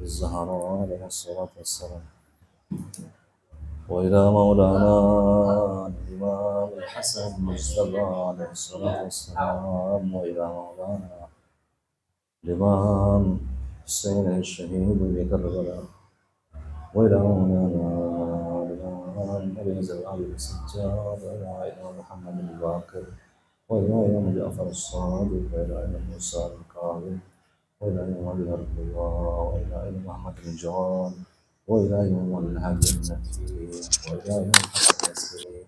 الزهراء عليه الصلاة والسلام، وإلى مولانا الإمام الحسن المجتبى عليه الصلاة والسلام، وإلى مولانا الإمام حسين الشهيد بكربلاء، وإلى مولانا الإمام أبي زرع السجاد، وإلى إمام محمد الباقر، وإلى إمام جعفر الصادق، وإلى إمام موسى الكاظم، وإلى إمام أبي الله، وإلى إمام أحمد بن جواد، وإلى إمام الهادي النبي، وإلى إمام الحسن العسكري،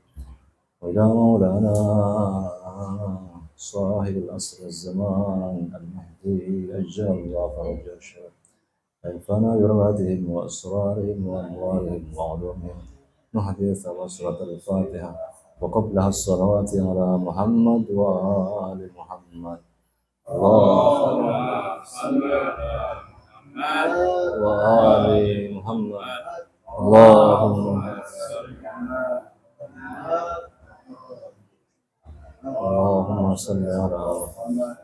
وإلى مولانا صاحب العصر والزمان المهدي أجل الله فرجه الشرف، أنفعنا برماتهم وأسرارهم وأموالهم وعلومهم، نحدث وسورة الفاتحة وقبلها الصلوات على محمد وآل محمد. اللهم صل على محمد وآل محمد. اللهم صل على محمد.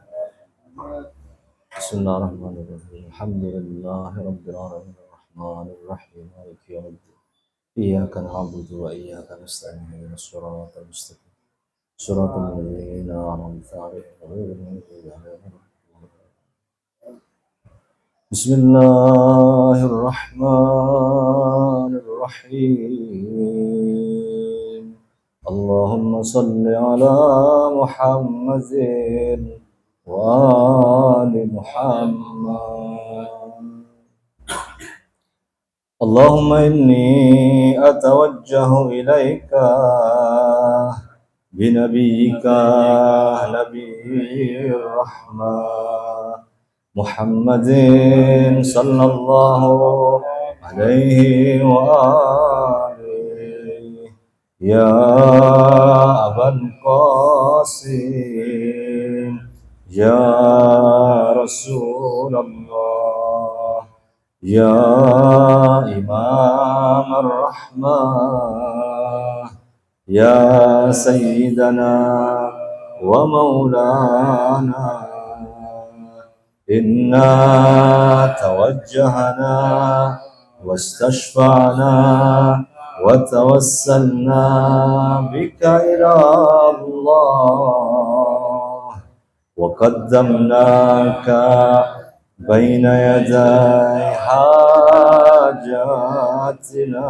بسم الله الرحمن الرحيم. الحمد لله رب العالمين الرحمن الرحيم مالك يوم الدين، إياك نعبد وإياك نستعين اهدنا الصراط المستقيم صراط الذين أنعمت عليهم غير المغضوب عليهم. بسم الله الرحمن الرحيم. اللهم صل على محمد وآل محمد. اللهم إني أتوجه إليك بنبيك نبي الرحمة محمد صلى الله عليه وآله، يا أبا القاسم يا رسول الله، يا إمام الرحمة، يا سيدنا ومولانا، إنا توجهنا واستشفعنا وتوسلنا بك إلى الله، وقدمناك بين يدي حاجاتنا،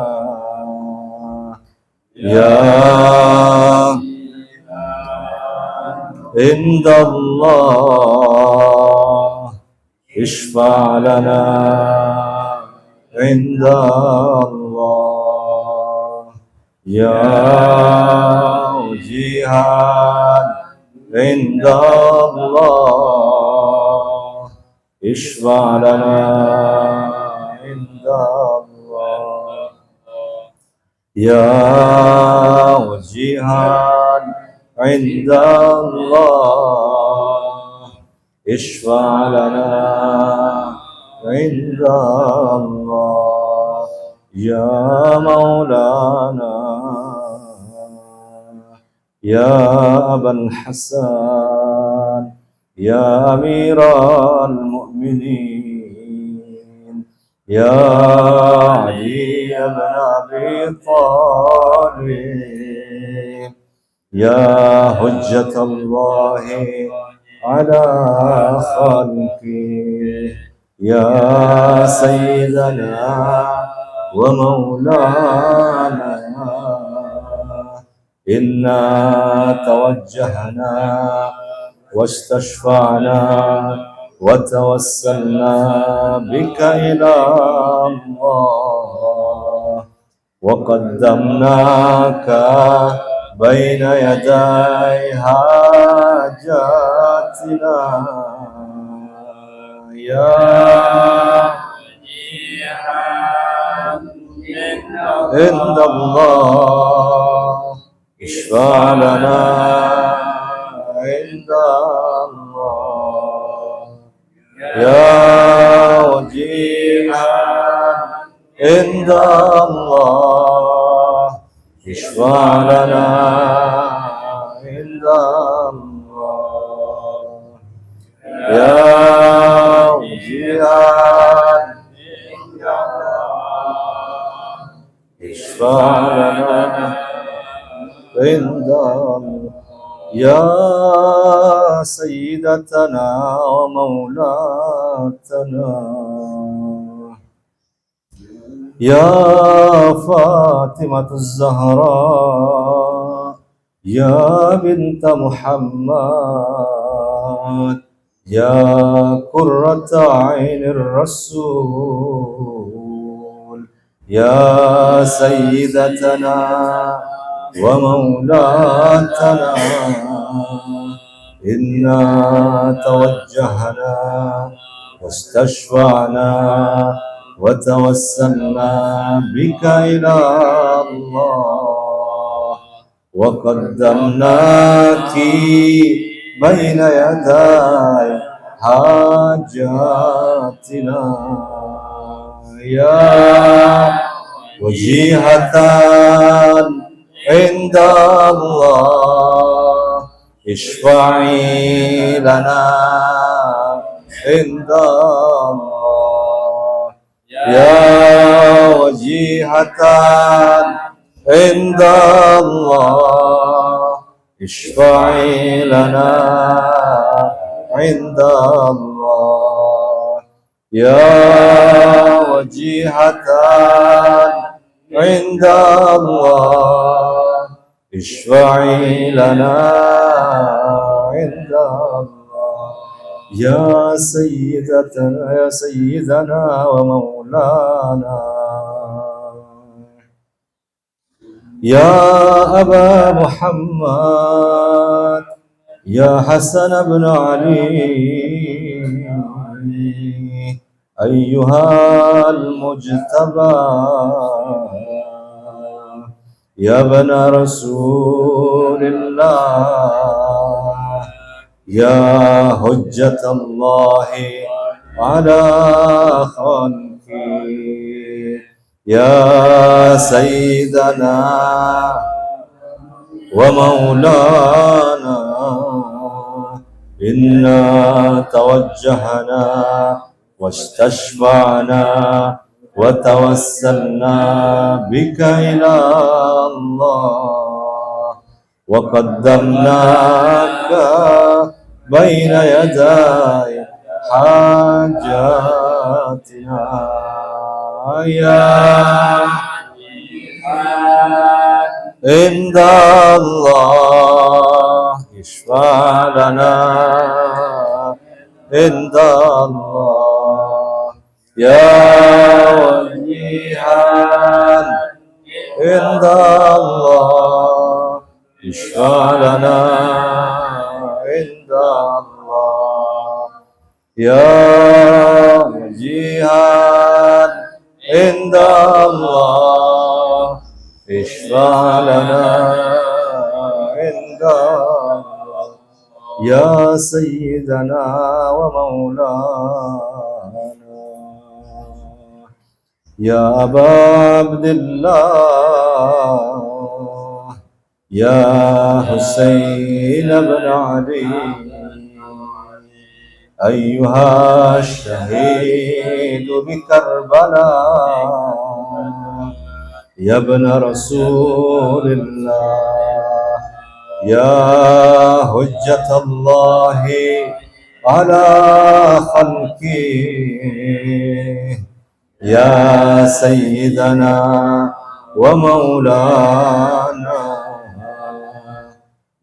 يا عند الله اشفع لنا عند الله، يا وجيها عند الله اشفع لنا عند الله، يا وجيها عند الله اشفع لنا عند الله، يا مولانا يا أبا الحسن يا أمير المؤمنين، يا علي بن أبي طالب، يا حجة الله على خلقه، يا سيدنا ومولانا، إنا توجهنا واستشفعنا وتوسلنا بك إلى الله، وقدمناك بين يدي حاجاتنا، يا عند الله اشفع لنا عند الله، يا وجيها عند الله اشفع لنا عند الله، يا وجيها اشفع لنا عند الله يا سيدتنا ومولاتنا يا فاطمة الزهراء يا بنت محمد يا قرة عين الرسول يا سيدتنا ومولاتنا إنا توجهنا واستشفعنا وتوسلنا بك إلى الله وقدمناك بين يدي حاجاتنا يا وجيهة عند الله اشفعي لنا عند الله يا وجيهة عند الله اشفعي لنا عند الله يا وجيهة عند الله اشفعي لنا عند الله يا سيدنا ومولانا يا أبا محمد يا حسن بن علي أيها المجتبى يا ابن رسول الله يا حجة الله على خلقه يا سيدنا ومولانا إنا توجهنا واستشفعنا وتوسلنا بك إلى الله وقدمناك بين يدي حاجاتنا يا عند الله اشفع لنا عند الله يا وجيها عند الله اشفع لنا عند الله يا وجيها عند الله اشفع لنا عند الله يا سيدنا ومولانا يا أبا عبد الله يا حسين بن علي أيها الشهيد بكربلاء يا ابن رسول الله يا حجة الله على خلقه يا سيدنا ومولانا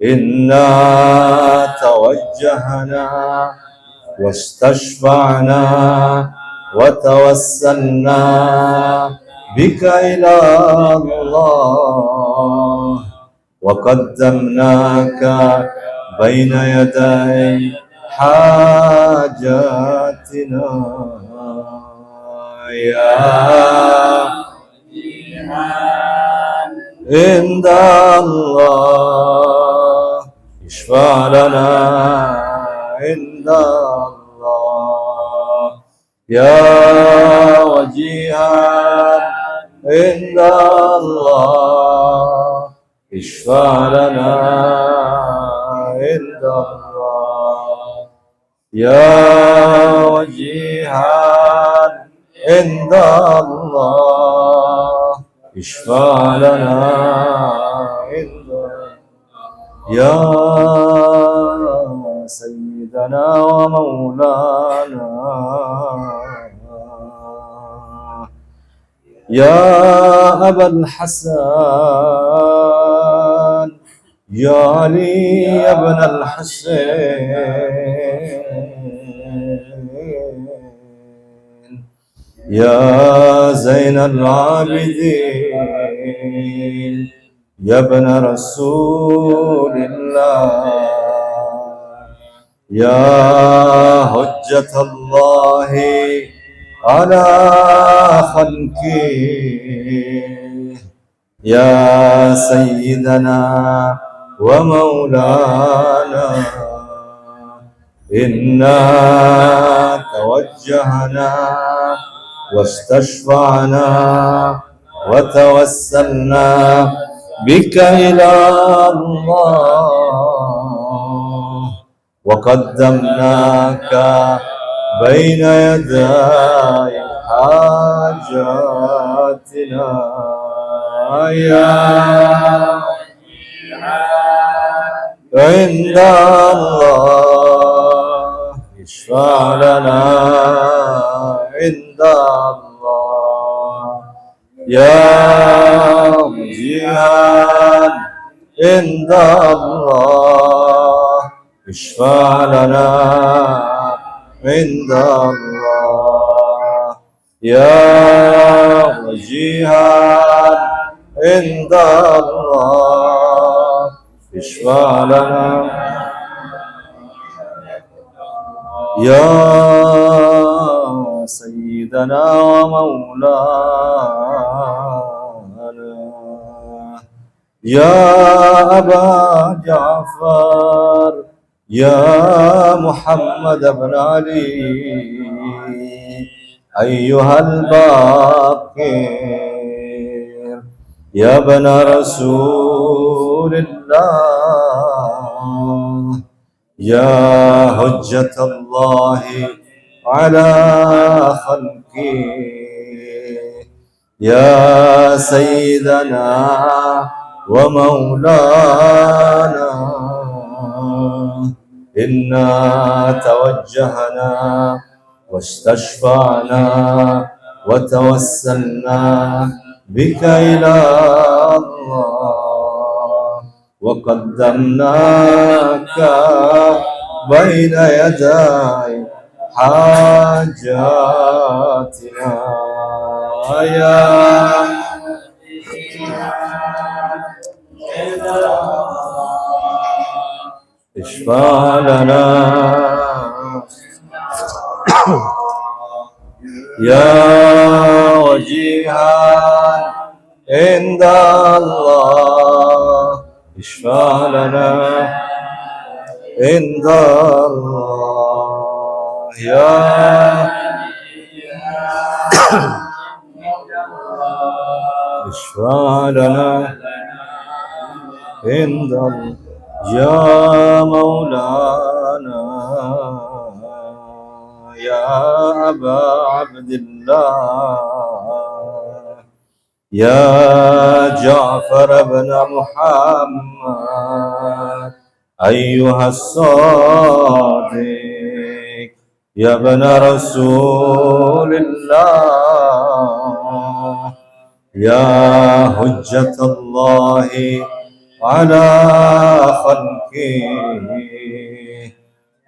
إنا توجهنا واستشفعنا وتوسلنا بك إلى الله وقدمناك بين يدي حاجاتنا يا عند الله اشفع لنا عند الله يا وجيها عند الله اشفع لنا عند الله يا وجيها عند الله اشفع لنا عند يا سيدنا ومولانا يا أبا الحسن يا علي يا ابن الحسين يا زين العابدين يا ابن رسول الله يا حجة الله على خلقه يا سيدنا ومولانا إنا توجهنا واستشفعنا وتوسلنا بك إلى الله وقدمناك بين يدي حاجاتنا يا عند الله اشفع لنا عند الله يا مجيئا عند الله اشفع لنا عند الله يا وجيها عند الله اشفع لنا يا سيدنا ومولانا يا أبا جعفر يا محمد بن علي أيها الباقر يا ابن رسول الله يا حجة الله على خلقه يا سيدنا ومولانا إنا توجهنا واستشفعنا وتوسلنا بك إلى الله وقدمناك بين يدي حاجاتنا يا اشفع لنا يا وجيها عند الله اشفع لنا عند الله يا اشفع لنا عند الله يا مولانا يا أبا عبد الله يا جعفر بن محمد أيها الصادق يا ابن رسول الله يا حجة الله على خلقه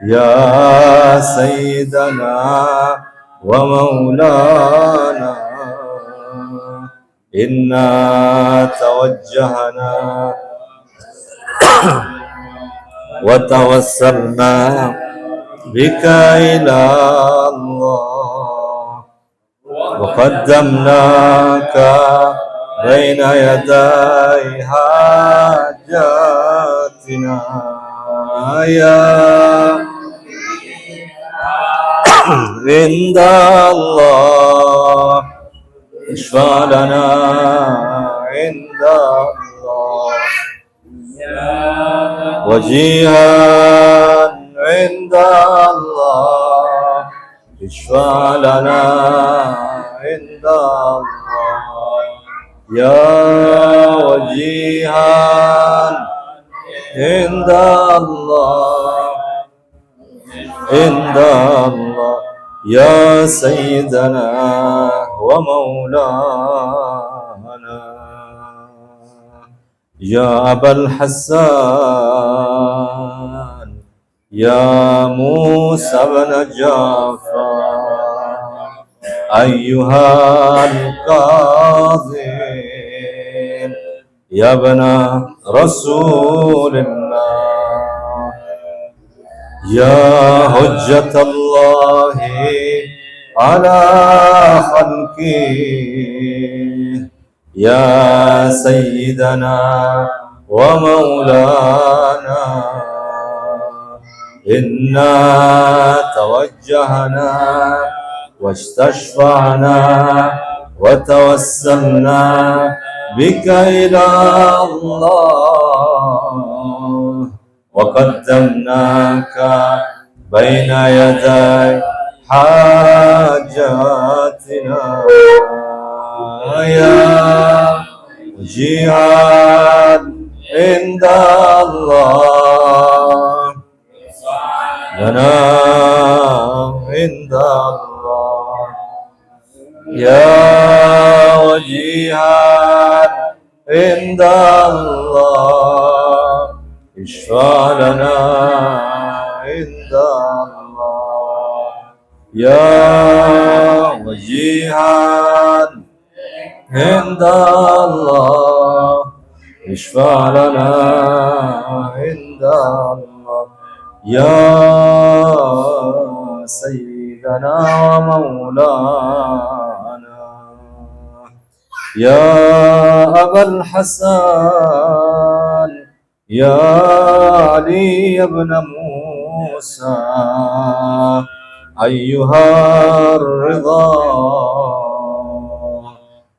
يا سيدنا ومولانا إنا توجهنا وتوسلنا بك إلى الله وقدمناك بين يدي حاجاتنا يا عند الله اشفع لنا عند الله وجيها عند الله اشفع لنا عند الله يا وجيها عند الله عند الله يا سيدنا ومولانا يا أبا الحسان يا موسى بن جعفر أيها القاضي يا ابن رسول الله يا حجة الله على خلقه يا سيدنا ومولانا إنا توجهنا واستشفعنا وتوسلنا بك إلى الله وقدمناك بين يدي حاجاتنا يا وجيها عند الله لنا عند الله يا وجيها عند الله اشفع لنا عند الله يا وجيها عند الله اشفع لنا عند الله يا سيدنا ومولانا يا أبا الحسن يا علي بن موسى أيها الرضا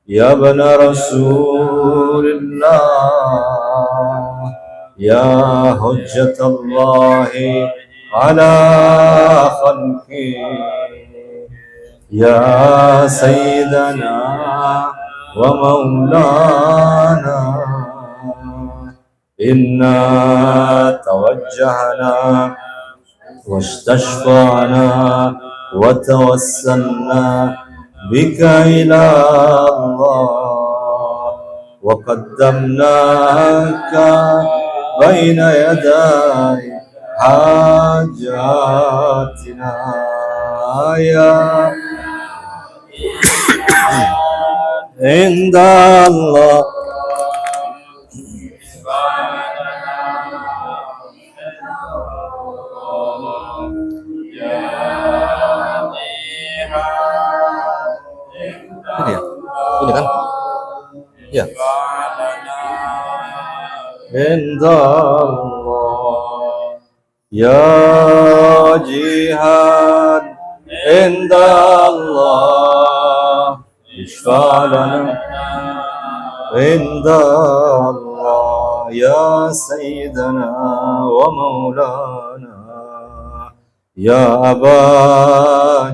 يا ابن رسول الله يا حجة الله على خلقه يا سيدنا ومولانا إنا توجهنا واستشفعنا وتوسلنا بك إلى الله وقدمناك بين يدي حاجاتنا يا عند الله ini kan ya عند الله يا جهاد عند الله اشفع لنا عند الله يا سيدنا ومولانا يا أبا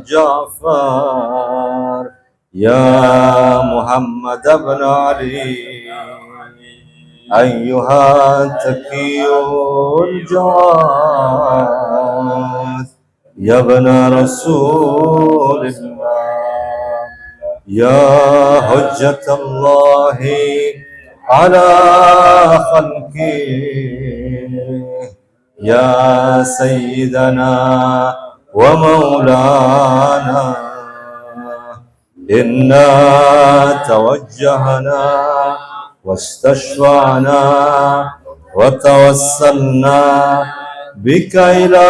جعفر يا محمد بن علي أيها التقي الجواد يا ابن رسول الله يا حجة الله على خلقه يا سيدنا ومولانا إنا توجهنا واستشفعنا وتوسلنا بك إلى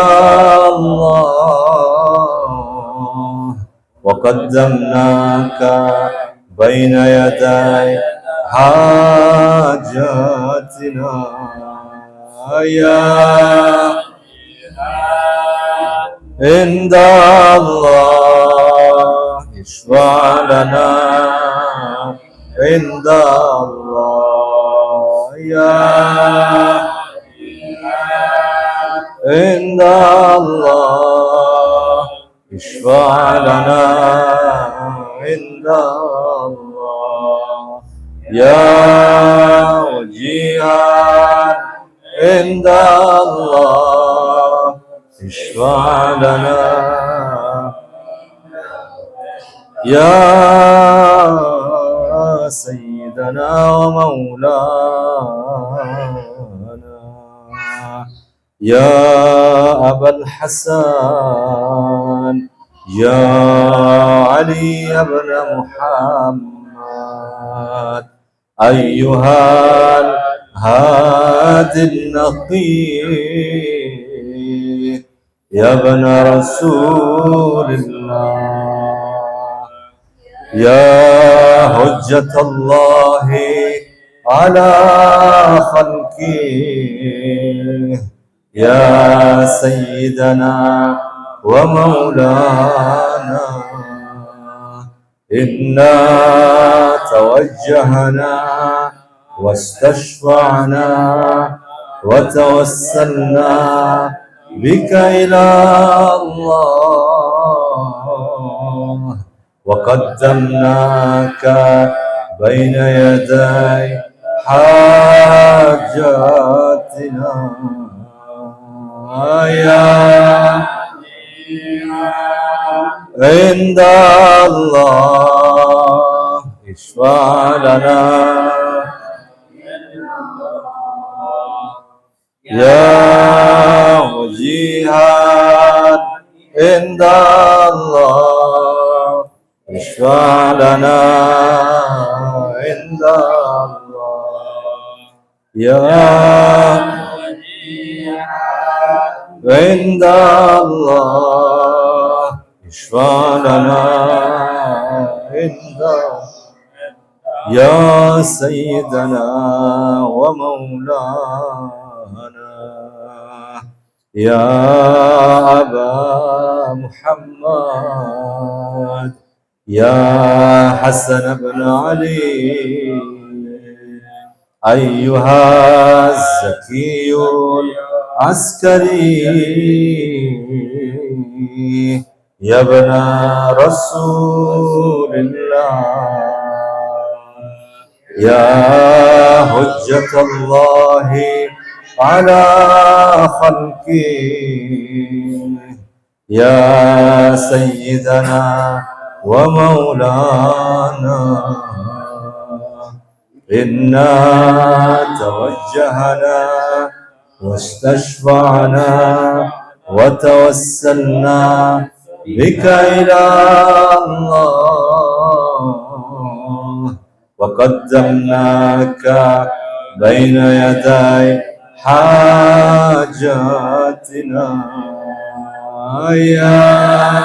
الله وقدمناك بين يدي حاجاتنا يا عند الله اشفع لنا عند الله يا عند الله اشفع لنا عند الله يا وجيها عند الله اشفع لنا يا سيدنا ومولانا يا أبا الحسن يا علي بن محمد أيها الهادي النقي يا ابن رسول الله يا حجة الله على خلقه يا سيدنا ومولانا إنا توجهنا واستشفعنا وتوسلنا بك إلى الله وقدمناك بين يدي حاجاتنا يا عند الله اشفع لنا يا وجيها عند الله اشفع لنا عند الله يا عند الله اشفع لنا عند يا سيدنا ومولانا يا أبا محمد يا حسن بن علي أيها الزكي العسكري يا ابن رسول الله يا حجة الله على خلقه يا سيدنا ومولانا إنا توجهنا واستشفعنا وتوسلنا بك إلى الله وقدمناك بين يدي حاجاتنا يا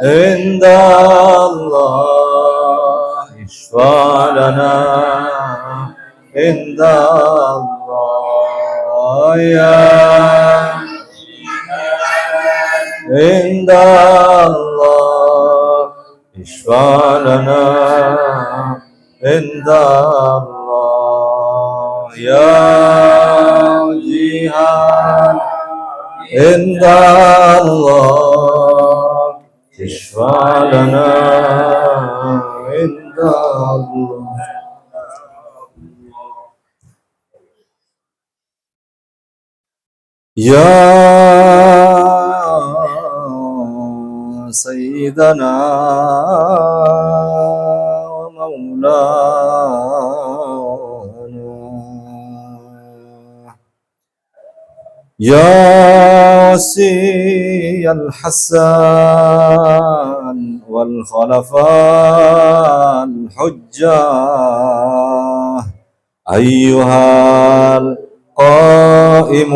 عند الله اشفع لنا عند الله يا عند الله اشفع لنا عند الله يا جهان عند الله اشفع لنا عند الله يا سيدنا ومولانا يا وسي الحسن والخلفاء الحجة أيها القائم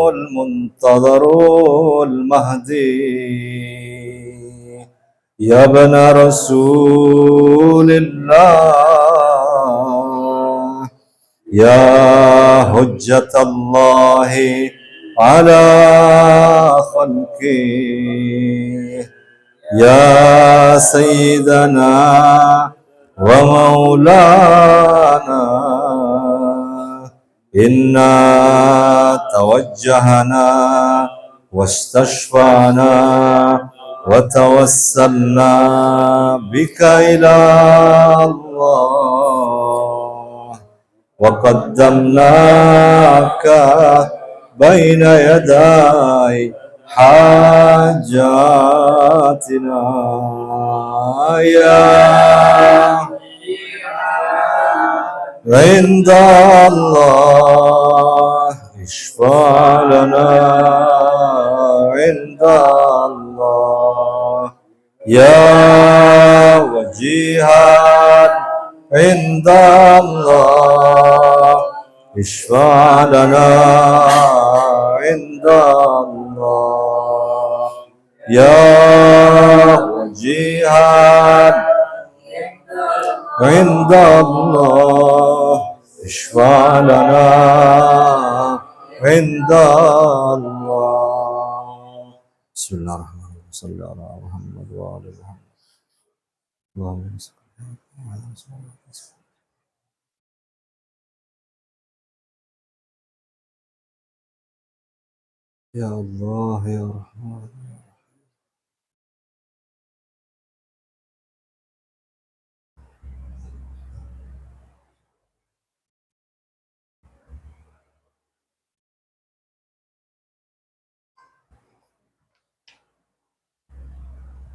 المنتظر المهدي يا ابن رسول الله يا حجة الله على خلقه يا سيدنا ومولانا إنا توجهنا واستشفعنا وتوسلنا بك إلى الله وقدمناك بين يدي حاجاتنا يا عند الله اشفع لنا عند الله يا وجيها عند الله اشفع لنا عند الله يا وجيها عند الله اشفع لنا عند الله. بسم الله الرحمن الرحيم. صلى على محمد وآل محمد. اللهم صل على محمد. يا الله يا رحمن.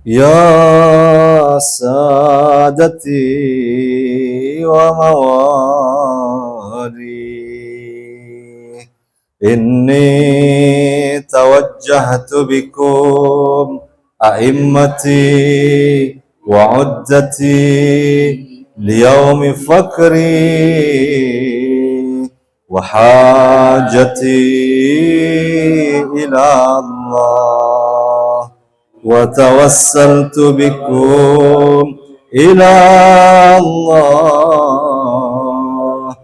يا سادتي وموالي إني توجهت بكم أئمتي وعدتي ليوم فقري وحاجتي إلى الله وتوسلت بكم إلى الله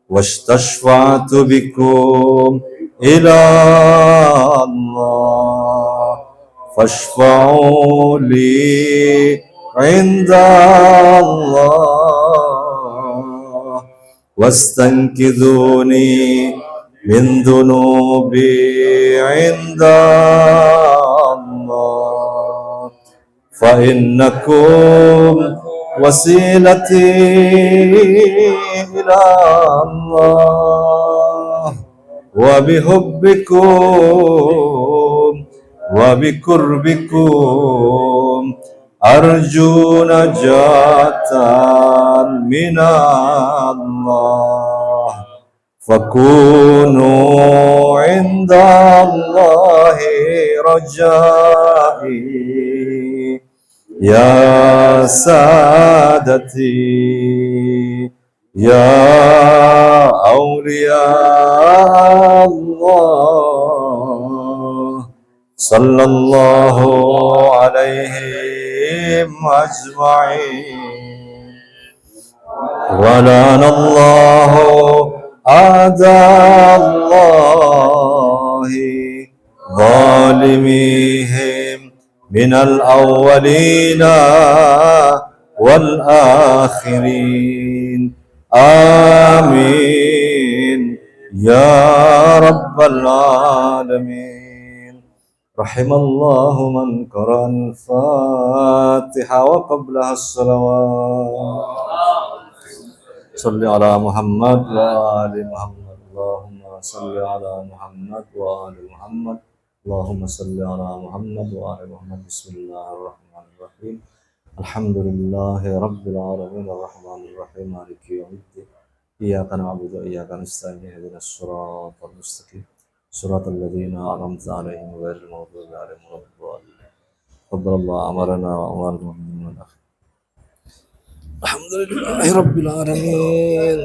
واستشفعت بكم إلى الله فاشفعوا لي عند الله واستنقذوني من ذنوبي عند الله فإنكم وسيلتي إلى الله وبحبكم وبقربكم أرجو نجاة من الله فكونوا عند الله رجائي يا سادتي يا أولياء الله صلى الله عليهم أجمعين ولعن الله أعداء الله ظالميهم من الأولين والآخرين آمين يا رب العالمين. رحم الله من قرأ الفاتحة وقبلها الصلوات. صل على محمد وآل محمد. اللهم صل على محمد وآل محمد. اللهم صل على محمد وآل محمد. بسم الله الرحمن الرحيم. الحمد لله رب العالمين الرحمن الرحيم مالك يوم الدين إياك نعبد وإياك نستعين اهدنا الصراط المستقيم صراط الذين أنعمت عليهم غير المغضوب عليهم ولا الضالين. تقبل الله أمرنا وأمر المؤمنين والآخرين. الحمد لله رب العالمين.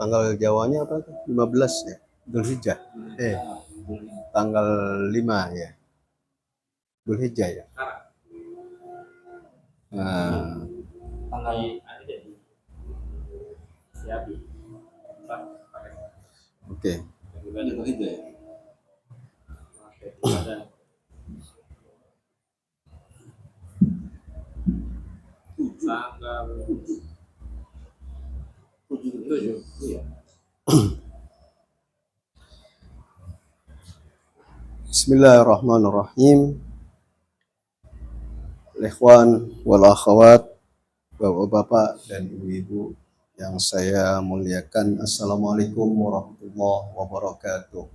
Tanggal Jawanya apa tuh? 15 ya? Dzulhijjah. Tanggal 5 ya. Dzulhijjah ya. Nah, tanggal oke. itu ya. Tanggal 7 iya. Bismillahirrahmanirrahim. Ikhwan wal akhwat, bapak-bapak dan ibu-ibu yang saya muliakan, assalamualaikum warahmatullahi wabarakatuh.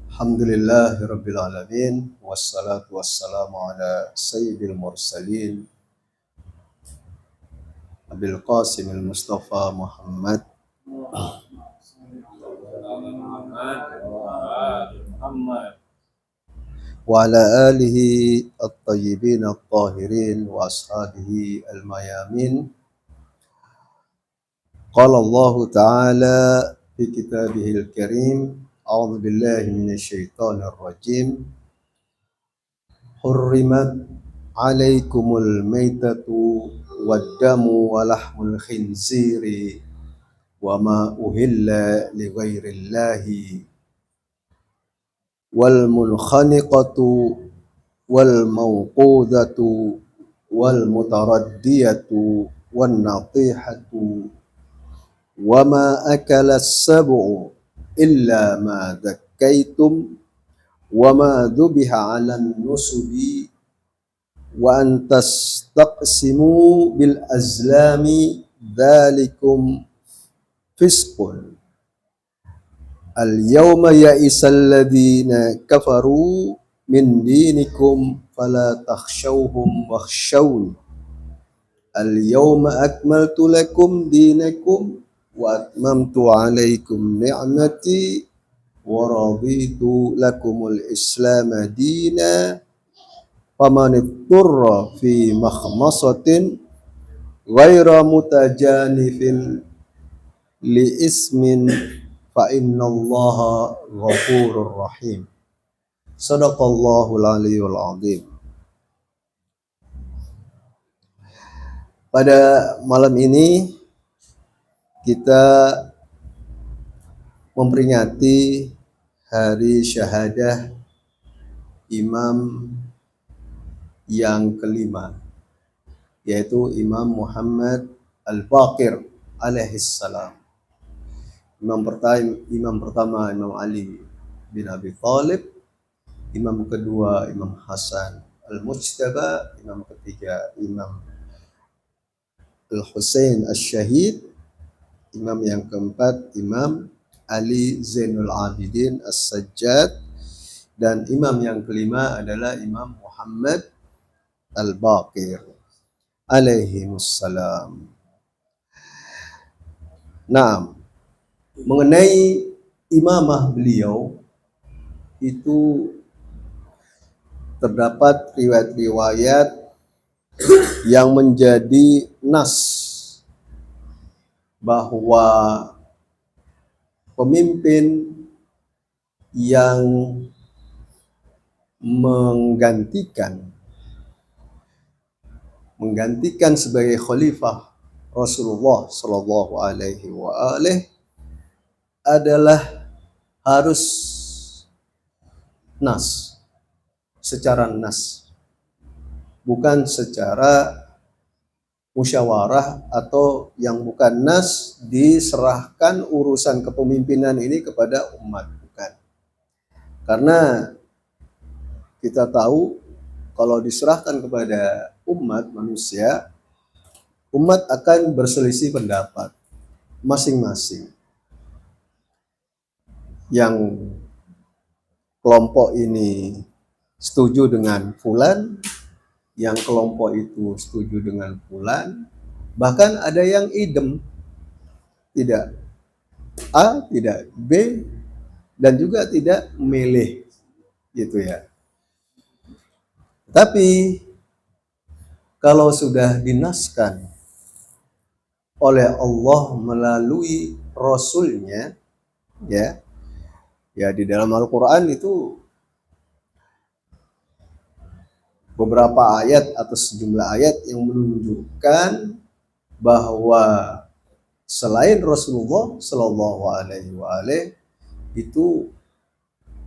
Alhamdulillahirabbil alamin, wassalatu wassalamu ala sayyidil mursalin Abil Qasimil Mustafa Muhammad wa ala alihi at-tayyibin at-tahirin wa ashabihi al-mayamin. Qala Allah Ta'ala fi kitabihil karim, a'udzu billahi minasyaitonir rajim. Hurrimat 'alaikumul maitatu wad-damu wa lahmul khinziri wa ma uhilla li ghairillahi wal munkhaniqatu wal mawqudatu wal mutaraddiyatu wan natihatu wa ma akala as-sab'u illa ma dhakkaitum wa ma dhubiha 'alan nusubi wa an tastaqsimu bil azlami dzalikum fisqun. Al-yawma ya'isal ladzina kafaru min dinikum fala takhshawhum wakhshawni. Al-yawma akmaltu lakum dinakum wa atmamtu 'alaikum ni'mati wa raditu lakumul islama dina. Faman itturra fi makhmasatin ghaira mutajanifin li ismin fa innallaha ghafurur rahim. Shadaqallahul aliyyul azim. Pada malam ini kita memperingati hari syahadah imam yang kelima, yaitu Imam Muhammad Al-Baqir alaihissalam. Imam pertama Imam Ali bin Abi Thalib, imam kedua Imam Hasan Al-Mujtaba, imam ketiga Imam Al-Husain Asy-Syahid, imam yang keempat Imam Ali Zainul Abidin As-Sajjad, dan imam yang kelima adalah Imam Muhammad Al-Baqir alaihimussalam. Nah, mengenai imamah beliau itu terdapat riwayat-riwayat yang menjadi nas bahwa pemimpin yang menggantikan sebagai khalifah Rasulullah Shallallahu Alaihi Wasallam adalah harus secara nas, bukan secara musyawarah atau yang bukan nas diserahkan urusan kepemimpinan ini kepada umat, bukan. Karena kita tahu kalau diserahkan kepada umat manusia, umat akan berselisih pendapat masing-masing. Yang kelompok ini setuju dengan fulan, yang kelompok itu setuju dengan fulan, bahkan ada yang idem, tidak A, tidak B, dan juga tidak milih, gitu ya. Tapi kalau sudah dinaskan oleh Allah melalui Rasulnya, ya di dalam Al-Quran itu beberapa ayat atau sejumlah ayat yang menunjukkan bahwa selain Rasulullah Shallallahu Alaihi Wasallam itu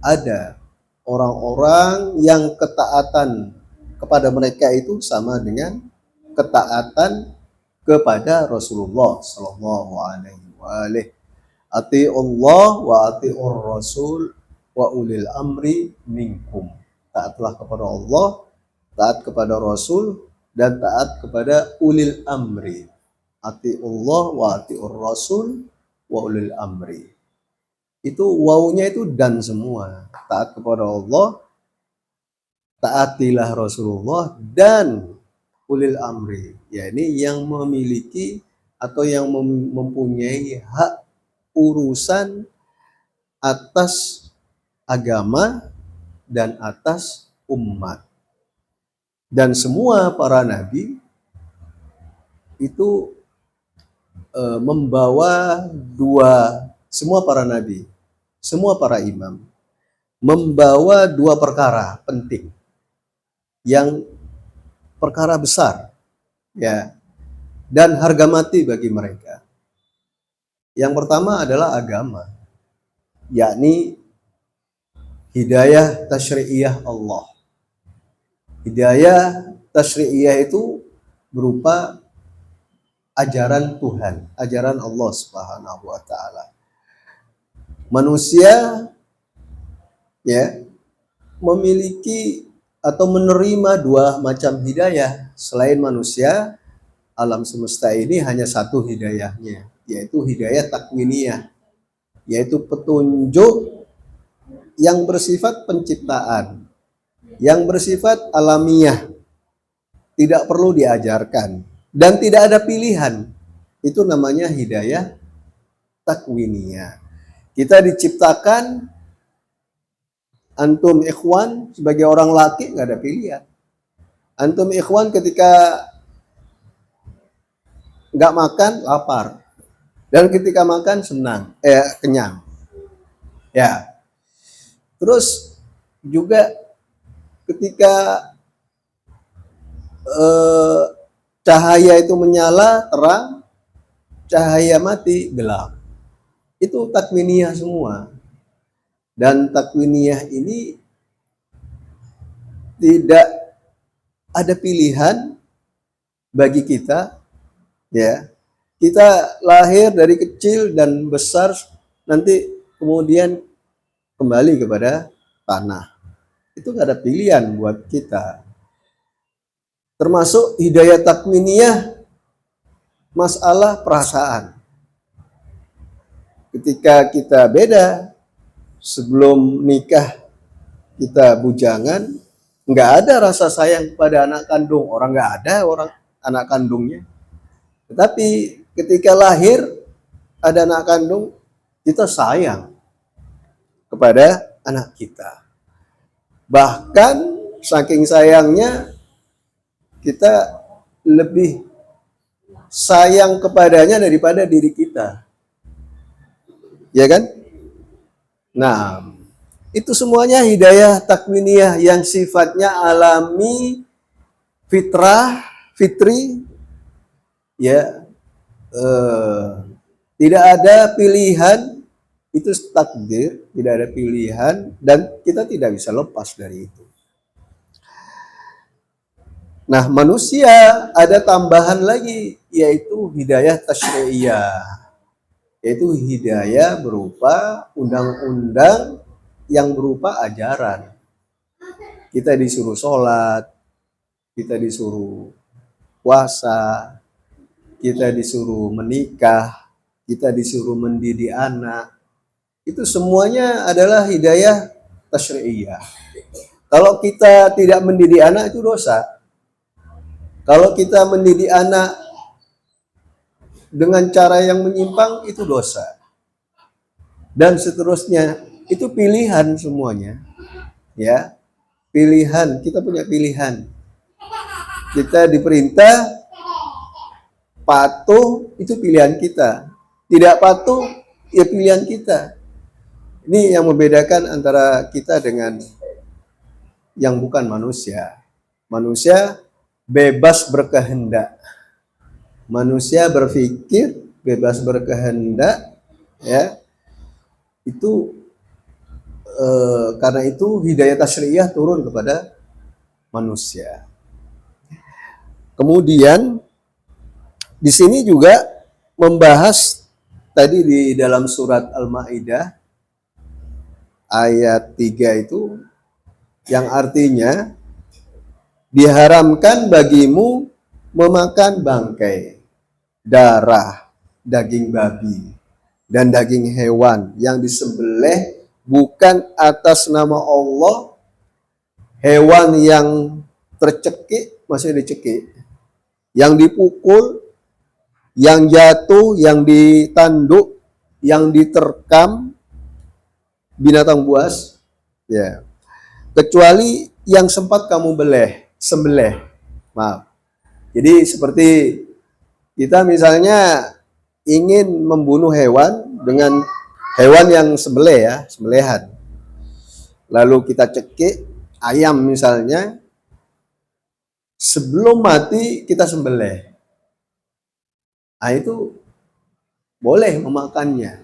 ada orang-orang yang ketaatan kepada mereka itu sama dengan ketaatan kepada Rasulullah Shallallahu Alaihi Wasallam. Ati Allah wa atiur Rasul wa ulil amri minkum. Taatlah kepada Allah, taat kepada Rasul, dan taat kepada ulil amri. Ati Allah wa atiur Rasul wa ulil amri. Itu wawunya itu dan semua. Taat kepada Allah, taatilah Rasulullah, dan ulil amri. Ya, ini yang memiliki atau yang mempunyai hak urusan atas agama dan atas umat. Dan semua para nabi itu membawa semua para nabi, semua para imam membawa dua perkara penting, yang perkara besar, ya, dan harga mati bagi mereka. Yang pertama adalah agama, yakni hidayah tasyri'iyah Allah. Hidayah tasyri'iyah itu berupa ajaran Tuhan, ajaran Allah Subhanahu wa taala. Manusia ya memiliki atau menerima dua macam hidayah. Selain manusia, alam semesta ini hanya satu hidayahnya, yaitu hidayah takwiniyah, yaitu petunjuk yang bersifat penciptaan, yang bersifat alamiah, tidak perlu diajarkan dan tidak ada pilihan. Itu namanya hidayah takwiniyah. Kita diciptakan, antum ikhwan sebagai orang laki nggak ada pilihan. Antum ikhwan ketika nggak makan lapar, dan ketika makan senang, kenyang. Ya. Terus juga ketika cahaya itu menyala terang, cahaya mati gelap. Itu takwiniyah semua. Dan takwiniyah ini tidak ada pilihan bagi kita, ya. Kita lahir dari kecil dan besar, nanti kemudian kembali kepada tanah. Itu nggak ada pilihan buat kita. Termasuk hidayah takwiniyah masalah perasaan. Ketika kita beda, sebelum nikah kita bujangan, nggak ada rasa sayang kepada anak kandung. Orang nggak ada orang anak kandungnya. Tetapi ketika lahir ada anak kandung, kita sayang kepada anak kita. Bahkan saking sayangnya kita lebih sayang kepadanya daripada diri kita. Ya kan? Nah, itu semuanya hidayah takwiniyah yang sifatnya alami, fitrah, fitri, ya, tidak ada pilihan, itu takdir, tidak ada pilihan, dan kita tidak bisa lepas dari itu. Nah, manusia ada tambahan lagi, yaitu hidayah tasyri'iyah, yaitu hidayah berupa undang-undang yang berupa ajaran. Kita disuruh sholat, kita disuruh puasa, kita disuruh menikah, kita disuruh mendidik anak. Itu semuanya adalah hidayah tasyri'iyah. Kalau kita tidak mendidik anak itu dosa. Kalau kita mendidik anak dengan cara yang menyimpang itu dosa. Dan seterusnya, itu pilihan semuanya. Ya. Pilihan, kita punya pilihan. Kita diperintah patuh, itu pilihan kita. Tidak patuh, ya pilihan kita. Ini yang membedakan antara kita dengan yang bukan manusia. Manusia bebas berkehendak. Manusia berpikir bebas berkehendak, ya. Itu karena itu hidayah tasyri'iyah turun kepada manusia. Kemudian di sini juga membahas tadi di dalam surat Al-Maidah ayat 3 itu yang artinya diharamkan bagimu memakan bangkai, darah, daging babi, dan daging hewan yang disembelih bukan atas nama Allah, hewan yang tercekik, masih dicekik, yang dipukul, yang jatuh, yang ditanduk, yang diterkam, binatang buas, ya, kecuali yang sempat kamu sembelih. Maaf. Jadi seperti kita misalnya ingin membunuh hewan dengan hewan yang sembelihan. Lalu kita cekik ayam misalnya, sebelum mati kita sembelih. Nah, itu boleh memakannya.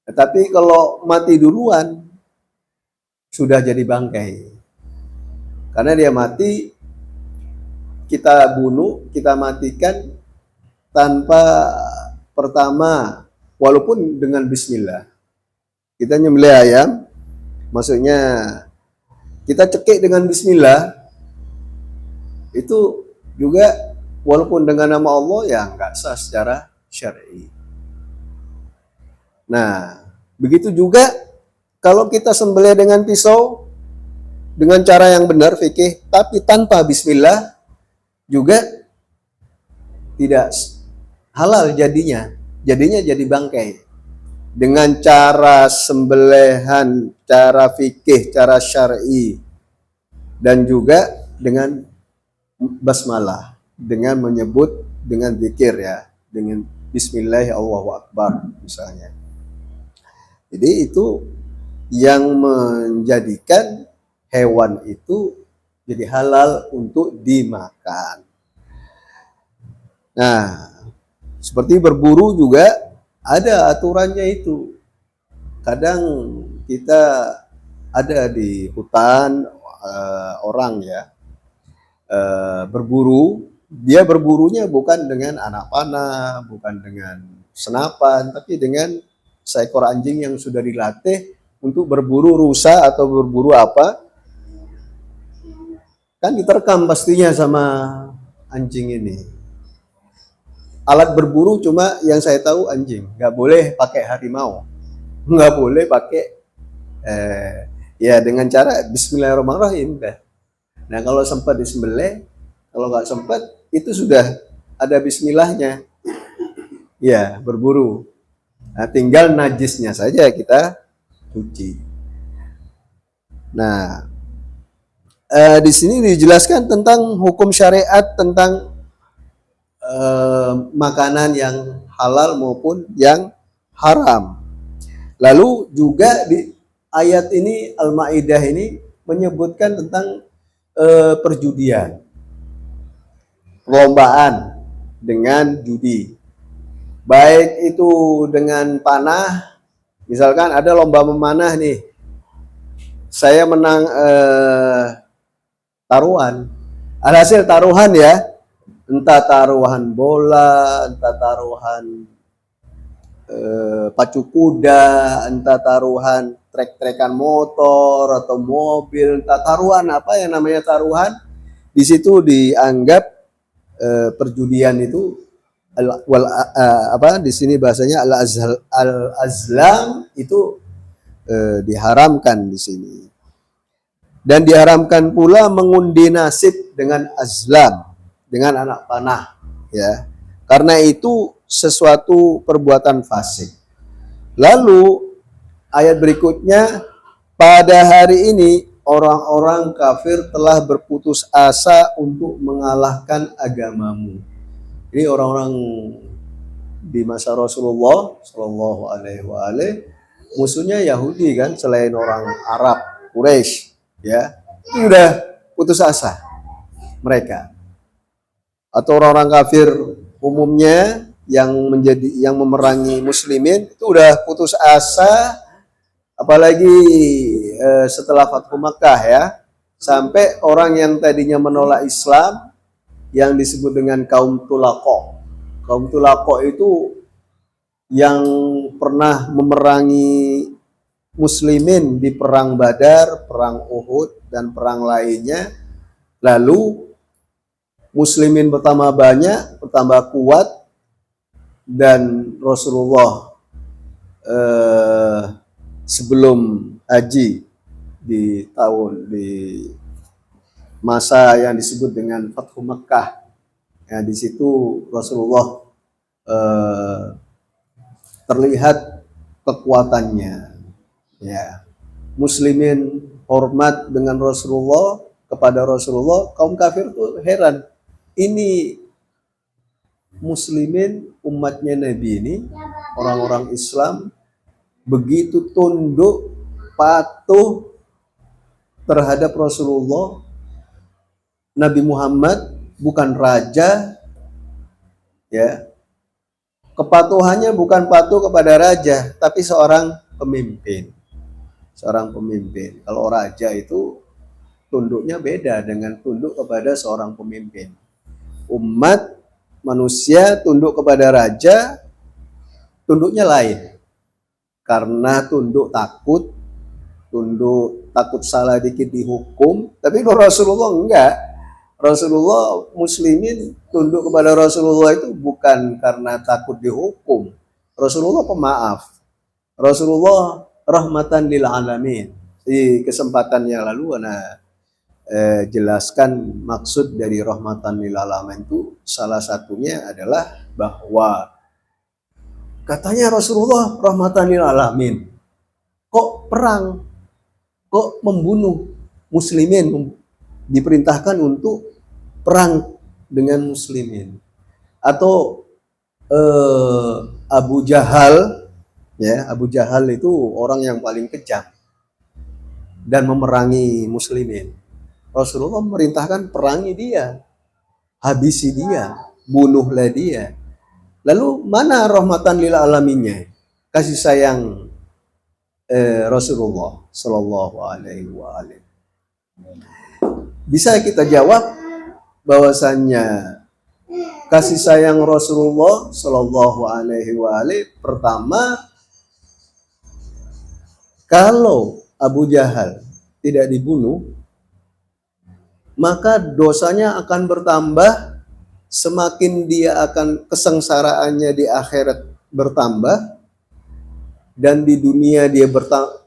Tetapi kalau mati duluan, sudah jadi bangkai. Karena dia mati, kita bunuh, kita matikan tanpa pertama, walaupun dengan bismillah. Kita nyembelih ayam, maksudnya kita cekik dengan bismillah, itu juga walaupun dengan nama Allah ya nggak sah secara syar'i. Nah, begitu juga kalau kita sembelih dengan pisau dengan cara yang benar fikih, tapi tanpa bismillah juga tidak halal jadinya jadi bangkai. Dengan cara sembelihan, cara fikih, cara syar'i, dan juga dengan basmalah, dengan menyebut dengan zikir, ya, dengan bismillah Allahu akbar misalnya. Jadi itu yang menjadikan hewan itu jadi halal untuk dimakan. Nah, seperti berburu juga ada aturannya itu. Kadang kita ada di hutan, orang ya berburu, dia berburunya bukan dengan anak panah, bukan dengan senapan, tapi dengan seekor anjing yang sudah dilatih untuk berburu rusa atau berburu apa, kan diterkam pastinya sama anjing ini. Alat berburu cuma yang saya tahu anjing, nggak boleh pakai harimau, nggak boleh pakai ya dengan cara Bismillahirrahmanirrahim. Nah kalau sempat disembelih, kalau nggak sempat itu sudah ada Bismillahnya, ya berburu. Nah, tinggal najisnya saja kita cuci. Nah, di sini dijelaskan tentang hukum syariat tentang makanan yang halal maupun yang haram. Lalu juga di ayat ini Al-Maidah ini menyebutkan tentang perjudian, perlombaan dengan judi. Baik itu dengan panah, misalkan ada lomba memanah nih, saya menang taruhan, hasil taruhan ya, entah taruhan bola, entah taruhan pacu kuda, entah taruhan trek-trekan motor atau mobil, entah taruhan apa yang namanya taruhan, di situ dianggap perjudian itu di sini bahasanya al-azlam itu diharamkan di sini. Dan diharamkan pula mengundi nasib dengan azlam, dengan anak panah, ya. Karena itu sesuatu perbuatan fasik. Lalu ayat berikutnya, pada hari ini orang-orang kafir telah berputus asa untuk mengalahkan agamamu. Ini orang-orang di masa Rasulullah Shallallahu Alaihi Wasallam, musuhnya Yahudi kan, selain orang Arab Quraisy, ya, itu udah putus asa. mereka. Atau orang-orang kafir umumnya yang memerangi muslimin itu udah putus asa, apalagi setelah Fathu Makkah ya, sampai orang yang tadinya menolak Islam yang disebut dengan kaum Tulaqo. Kaum Tulaqo itu yang pernah memerangi muslimin di perang Badar, perang Uhud, dan perang lainnya. Lalu muslimin bertambah banyak, bertambah kuat, dan Rasulullah sebelum haji di masa yang disebut dengan Fathu Makkah, ya, di situ Rasulullah terlihat kekuatannya, ya. Muslimin hormat dengan Rasulullah, kepada Rasulullah. Kaum kafir tuh heran, ini muslimin umatnya Nabi ini, orang-orang Islam, begitu tunduk patuh terhadap Rasulullah. Nabi Muhammad bukan raja, ya. Kepatuhannya bukan patuh kepada raja, tapi seorang pemimpin. Seorang pemimpin. Kalau raja itu tunduknya beda dengan tunduk kepada seorang pemimpin. Umat manusia tunduk kepada raja, tunduknya lain. Karena tunduk takut salah dikit dihukum. Tapi kalau Rasulullah enggak. Rasulullah, muslimin tunduk kepada Rasulullah itu bukan karena takut dihukum. Rasulullah pemaaf. Rasulullah rahmatan lil alamin. Di kesempatan yang lalu jelaskan maksud dari rahmatan lil alamin itu salah satunya adalah bahwa katanya Rasulullah rahmatan lil alamin. Kok perang? Kok membunuh muslimin? Diperintahkan untuk perang dengan muslimin. Atau Abu Jahal, ya, Abu Jahal itu orang yang paling kejam dan memerangi muslimin. Rasulullah memerintahkan perangi dia, habisi dia, bunuhlah dia. Lalu mana rahmatan lil alaminnya? Kasih sayang Rasulullah Shallallahu Alaihi Wasallam. Bisa kita jawab bahwasannya kasih sayang Rasulullah Shallallahu Alaihi Wasallam pertama, kalau Abu Jahal tidak dibunuh, maka dosanya akan bertambah, semakin dia akan kesengsaraannya di akhirat bertambah, dan di dunia dia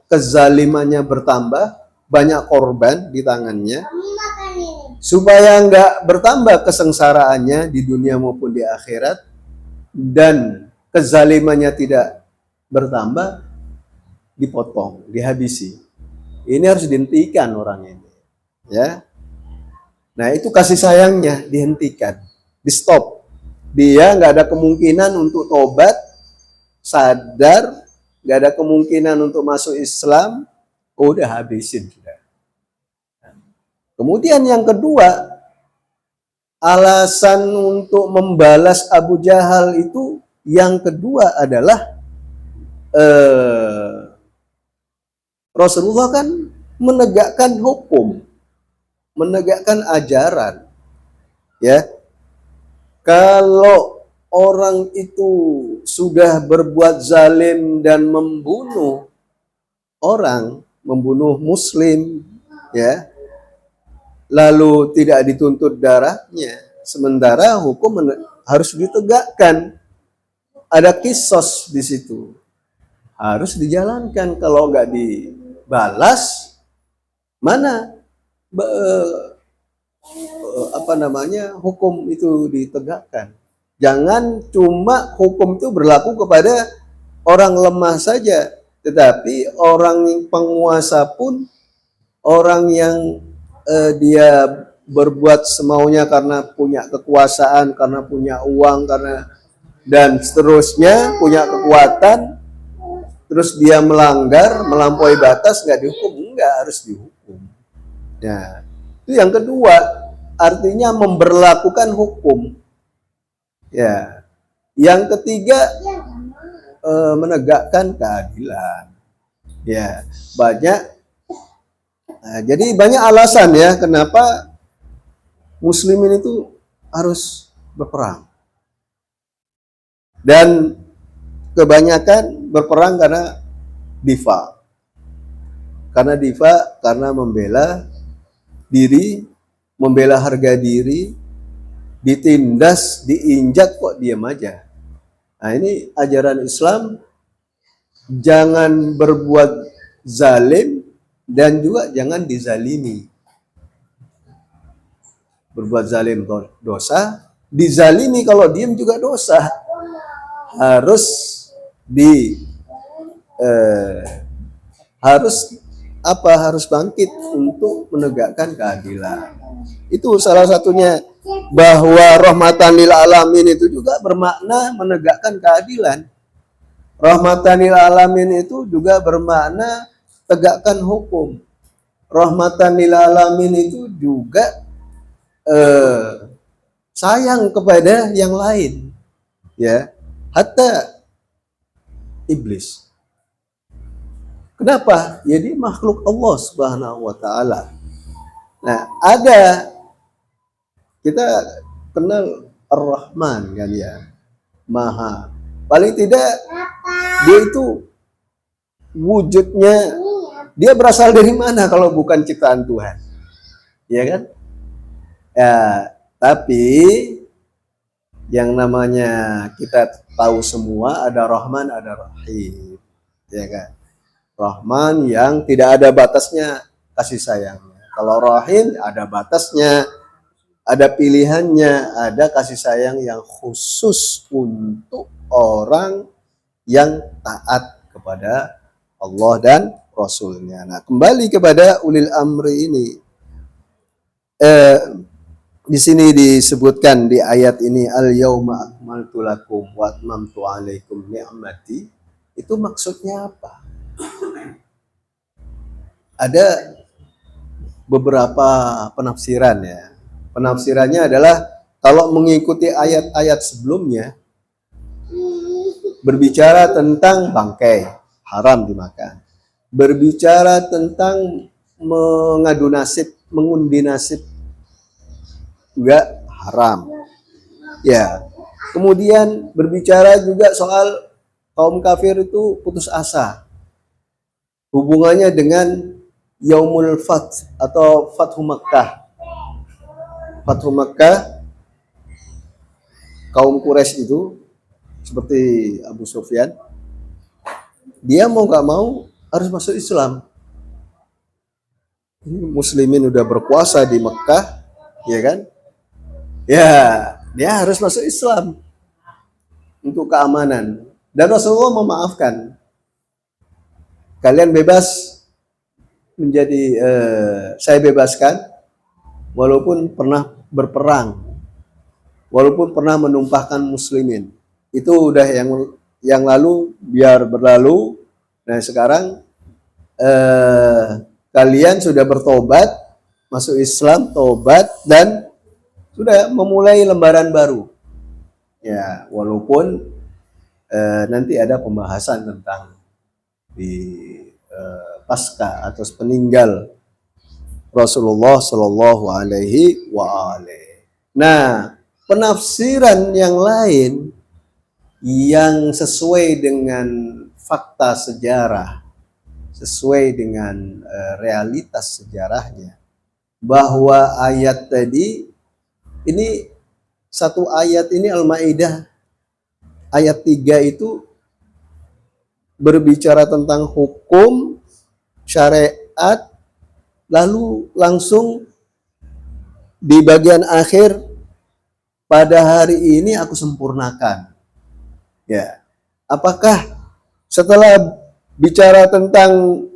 kezalimannya bertambah, banyak korban di tangannya. Supaya nggak bertambah kesengsaraannya di dunia maupun di akhirat, dan kezalimannya tidak bertambah, dipotong, dihabisi. Ini harus dihentikan orang ini, ya. Nah, itu kasih sayangnya, dihentikan, di stop. Dia nggak ada kemungkinan untuk tobat, sadar, nggak ada kemungkinan untuk masuk Islam, udah habisin sudah. Kemudian yang kedua, alasan untuk membalas Abu Jahal itu yang kedua adalah Rasulullah kan menegakkan hukum, menegakkan ajaran, ya. Kalau orang itu sudah berbuat zalim dan membunuh orang, membunuh muslim, ya, lalu tidak dituntut darahnya, sementara hukum harus ditegakkan. Ada kisos di situ, harus dijalankan. Kalau nggak dibalas, mana hukum itu ditegakkan. Jangan cuma hukum itu berlaku kepada orang lemah saja, tetapi orang penguasa pun, orang yang dia berbuat semaunya karena punya kekuasaan, karena punya uang, karena dan seterusnya, punya kekuatan, terus dia melanggar, melampaui batas, nggak dihukum? Enggak, harus dihukum. Ya, itu yang kedua. artinya memberlakukan hukum. Ya. Yang ketiga, menegakkan keadilan. Ya, banyak. Nah, jadi banyak alasan ya kenapa muslimin itu harus berperang. Dan kebanyakan berperang karena difa. Karena membela diri, membela harga diri, ditindas, diinjak kok diam aja. Nah, ini ajaran Islam, jangan berbuat zalim dan juga jangan dizalimi. Berbuat zalim dosa, dizalimi kalau diam juga dosa. Harus harus bangkit untuk menegakkan keadilan. Itu salah satunya, bahwa rahmatan lil alamin itu juga bermakna menegakkan keadilan. Rahmatan lil alamin itu juga bermakna tegakkan hukum. Rahmatan lil alamin itu juga sayang kepada yang lain, ya, hatta iblis. Kenapa? Jadi makhluk Allah Subhanahu wa taala. Nah, kita kenal Ar-Rahman kan ya, Maha. Paling tidak dia itu wujudnya, dia berasal dari mana kalau bukan ciptaan Tuhan? Ya kan? Ya, tapi yang namanya kita tahu semua, ada Rahman, ada Rahim. Ya kan? Rahman yang tidak ada batasnya kasih sayangnya. Kalau Rahim ada batasnya, ada pilihannya, ada kasih sayang yang khusus untuk orang yang taat kepada Allah dan Rasulnya. Nah, kembali kepada ulil amri ini. Di sini disebutkan di ayat ini, al-yauma akmaltu lakum wa atmamtu alaikum ni'mati. Itu maksudnya apa? Ada beberapa penafsiran ya. Penafsirannya adalah kalau mengikuti ayat-ayat sebelumnya berbicara tentang bangkai, haram dimakan. Berbicara tentang mengadu nasib, mengundi nasib juga haram. Ya. Kemudian berbicara juga soal kaum kafir itu putus asa. Hubungannya dengan Yaumul Fath atau Fathu Makkah. Fathu Makkah, kaum Quraisy itu seperti Abu Sufyan, dia mau nggak mau harus masuk Islam. Ini muslimin udah berkuasa di Mekah, ya kan? Ya, dia harus masuk Islam untuk keamanan. Dan Rasulullah memaafkan. Kalian bebas menjadi, saya bebaskan, walaupun pernah berperang, walaupun pernah menumpahkan muslimin. Itu udah yang lalu, biar berlalu. Nah, sekarang kalian sudah bertobat, masuk Islam, tobat, dan sudah memulai lembaran baru. Ya, walaupun nanti ada pembahasan tentang di pasca atau peninggal Rasulullah Shallallahu Alaihi Wasallam. Nah, penafsiran yang lain yang sesuai dengan fakta sejarah, sesuai dengan realitas sejarahnya, bahwa ayat tadi ini, satu ayat ini Al-Maidah ayat 3 itu berbicara tentang hukum syariat, lalu langsung di bagian akhir, pada hari ini aku sempurnakan. Ya, apakah setelah bicara tentang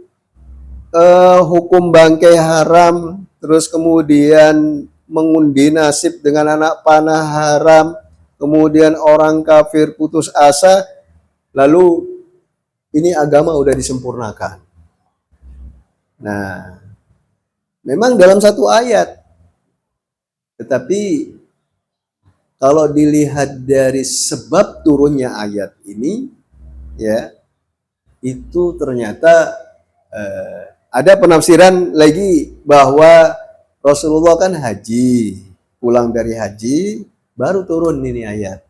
hukum bangkai haram, terus kemudian mengundi nasib dengan anak panah haram, kemudian orang kafir putus asa, lalu ini agama udah disempurnakan? Nah, memang dalam satu ayat Tetapi kalau dilihat dari sebab turunnya ayat ini, ya, itu ternyata ada penafsiran lagi bahwa Rasulullah kan haji, pulang dari haji, baru turun ini ayat.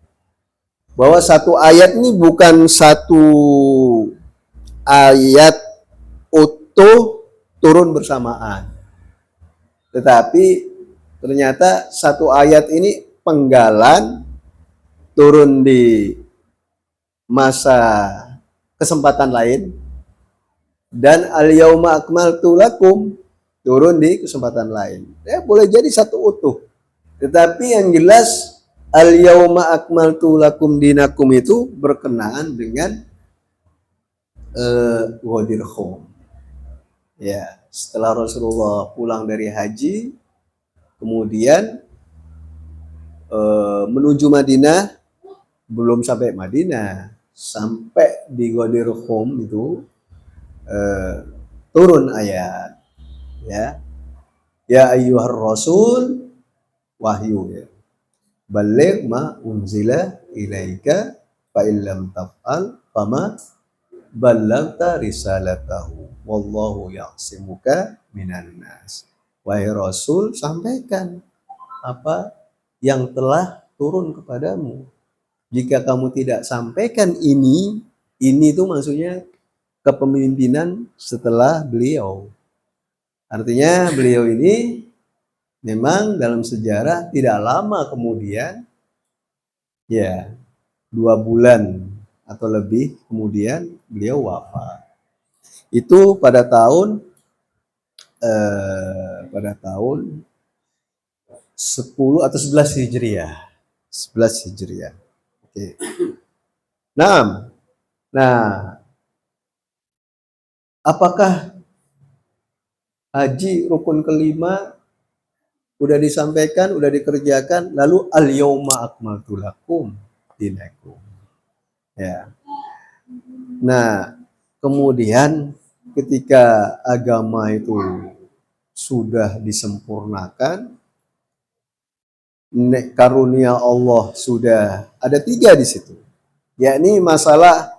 Bahwa satu ayat ini bukan satu ayat utuh turun bersamaan. Tetapi ternyata satu ayat ini penggalan turun di masa kesempatan lain, dan al-yauma akmaltu lakum turun di kesempatan lain. Ya, boleh jadi satu utuh. Tetapi yang jelas al-yauma akmaltu lakum dinakum itu berkenaan dengan Ghadir Khum. Ya, setelah Rasulullah pulang dari haji, kemudian menuju Madinah, belum sampai Madinah, sampai di Ghadir Khum itu turun ayat, ya, ya ayyuhar rasul, wahyu, ya, baligh ma unzila ilaika fa illam taf'al fama ballaghta risalatahu wallahu ya'simuka minan nas. Wahai Rasul, sampaikan apa yang telah turun kepadamu. Jika kamu tidak sampaikan ini itu maksudnya kepemimpinan setelah beliau. Artinya beliau ini memang dalam sejarah tidak lama kemudian, ya, 2 bulan atau lebih kemudian beliau wafat. Itu pada tahun 10 atau 11 Hijriah. 11 Hijriah. Oke. Nah, apakah haji rukun kelima udah disampaikan, udah dikerjakan, lalu al-yauma akmaltu lakum dinakum. Ya. Nah, kemudian ketika agama itu sudah disempurnakan, karunia Allah sudah ada 3 di situ. Yakni masalah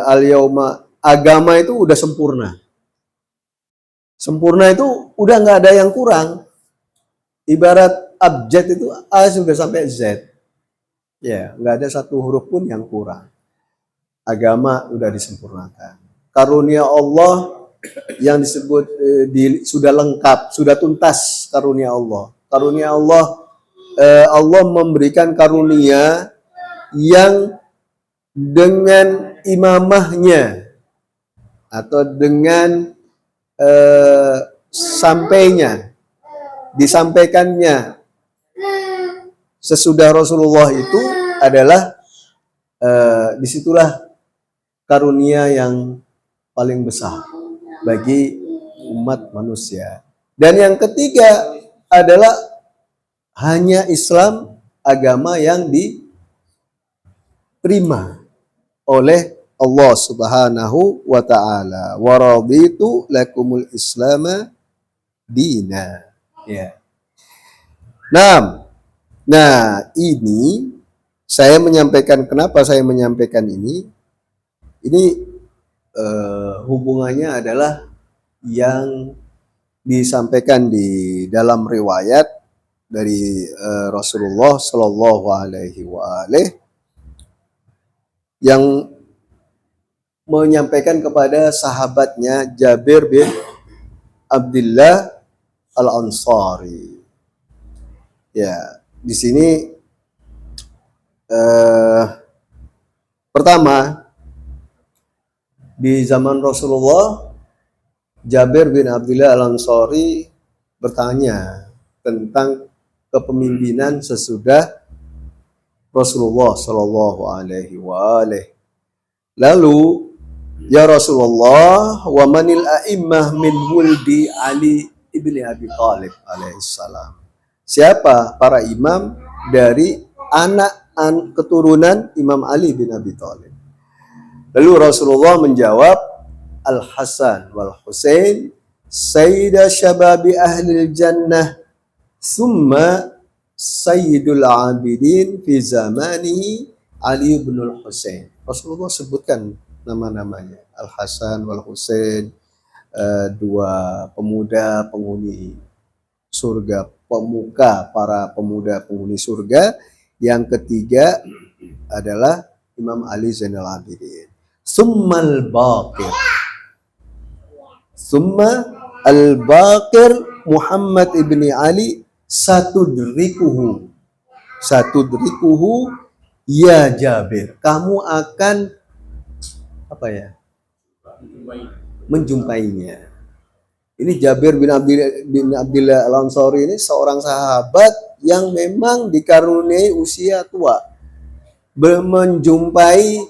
al-yauma, agama itu udah sempurna. Sempurna itu udah nggak ada yang kurang. Ibarat abjad itu A sudah sampai Z. Ya, nggak ada satu huruf pun yang kurang. Agama udah disempurnakan. Karunia Allah yang disebut sudah lengkap, sudah tuntas karunia Allah. Karunia Allah, Allah memberikan karunia yang dengan imamahnya atau dengan disampaikannya sesudah Rasulullah itu adalah disitulah karunia yang paling besar bagi umat manusia. Dan yang ketiga adalah hanya Islam, agama yang diterima oleh Allah Subhanahu wa ta'ala. Wa raditu lakumul islama dina. Ya. Nah, ini saya menyampaikan, kenapa saya menyampaikan ini? Ini hubungannya adalah yang disampaikan di dalam riwayat dari Rasulullah Shallallahu Alaihi Wasallam yang menyampaikan kepada sahabatnya Jabir bin Abdullah Al-Ansari. Ya, di sini pertama, di zaman Rasulullah, Jabir bin Abdullah Al-Ansari bertanya tentang kepemimpinan sesudah Rasulullah Shallallahu Alaihi Wasallam. Lalu, ya Rasulullah, wa manil a'immah min wuldi Ali ibni Abi Thalib alaihissalam. Siapa para imam dari anak keturunan Imam Ali bin Abi Thalib? Lalu Rasulullah menjawab, Al-Hasan wal Husain sayyida syababi ahlil jannah Summa Sayyidul Abidin fi zamanihi Ali bin Husain. Rasulullah sebutkan nama-namanya, Al Hasan wal Husain, dua pemuda penghuni surga, para pemuda penghuni surga. Yang ketiga adalah Imam Ali Zainal Abidin. Summal Baqir. Summa al-Baqir Muhammad ibni Ali satudrikuhu ya Jabir, kamu akan apa ya, menjumpainya. Ini Jabir bin Abdillah Al-Ansari ini seorang sahabat yang memang dikaruniai usia tua, menjumpai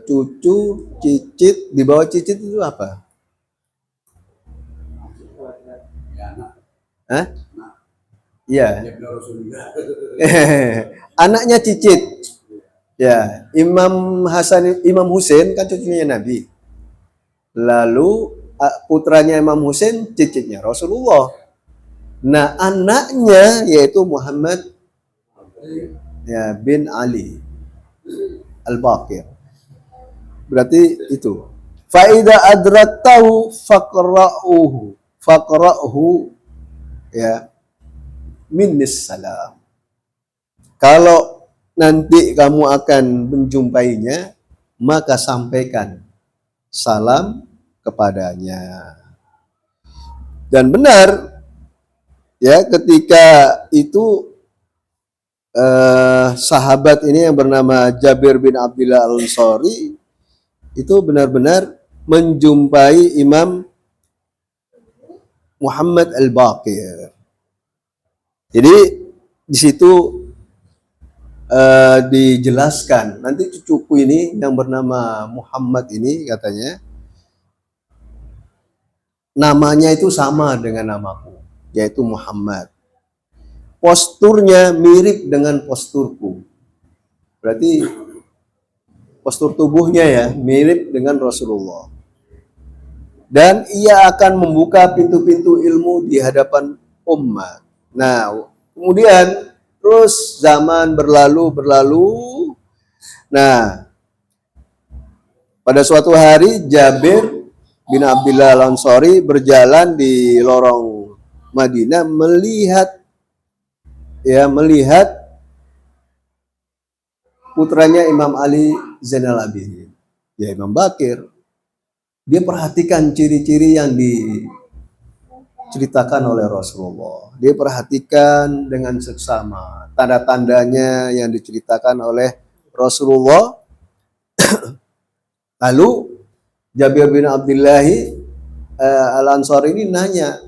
cucu, cicit. Di bawah cicit itu apa? Hah? Iya. Anaknya cicit. Ya, Imam Husain kan cucunya Nabi. Lalu putranya Imam Husain cicitnya Rasulullah. Nah, anaknya yaitu Muhammad ya bin Ali Al-Baqir. Berarti itu. Faida adraktahu faqra'uhu ya minnis salam. Kalau nanti kamu akan menjumpainya, maka sampaikan salam kepadanya. Dan benar ya, ketika itu sahabat ini yang bernama Jabir bin Abdillah Al-Ansari itu benar-benar menjumpai Imam Muhammad Al-Baqir. Jadi di situ dijelaskan, nanti cucuku ini yang bernama Muhammad ini katanya namanya itu sama dengan namaku, yaitu Muhammad. Posturnya mirip dengan posturku. Berarti postur tubuhnya ya mirip dengan Rasulullah. Dan ia akan membuka pintu-pintu ilmu di hadapan umat. Nah, kemudian terus zaman berlalu. Nah, pada suatu hari Jabir bin Abdillah Al-Ansari berjalan di lorong Madinah melihat putranya Imam Ali Zainal Abidin, ya Imam Baqir. Dia perhatikan ciri-ciri yang diceritakan oleh Rasulullah. Dia perhatikan dengan seksama tanda-tandanya yang diceritakan oleh Rasulullah. Lalu Jabir bin Abdillah Al-Ansari ini nanya,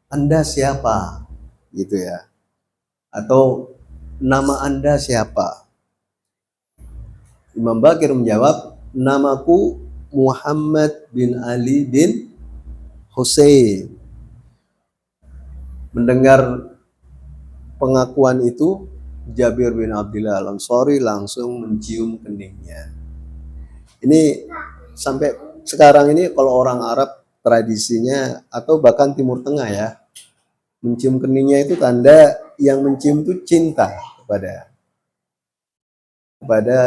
Anda siapa? Gitu ya. Atau nama Anda siapa? Imam Baqir menjawab, namaku Muhammad bin Ali bin Husain. Mendengar pengakuan itu, Jabir bin Abdillah Al-Ansari langsung mencium keningnya. Ini sampai sekarang ini kalau orang Arab tradisinya atau bahkan Timur Tengah ya, mencium keningnya itu tanda yang mencium itu cinta kepada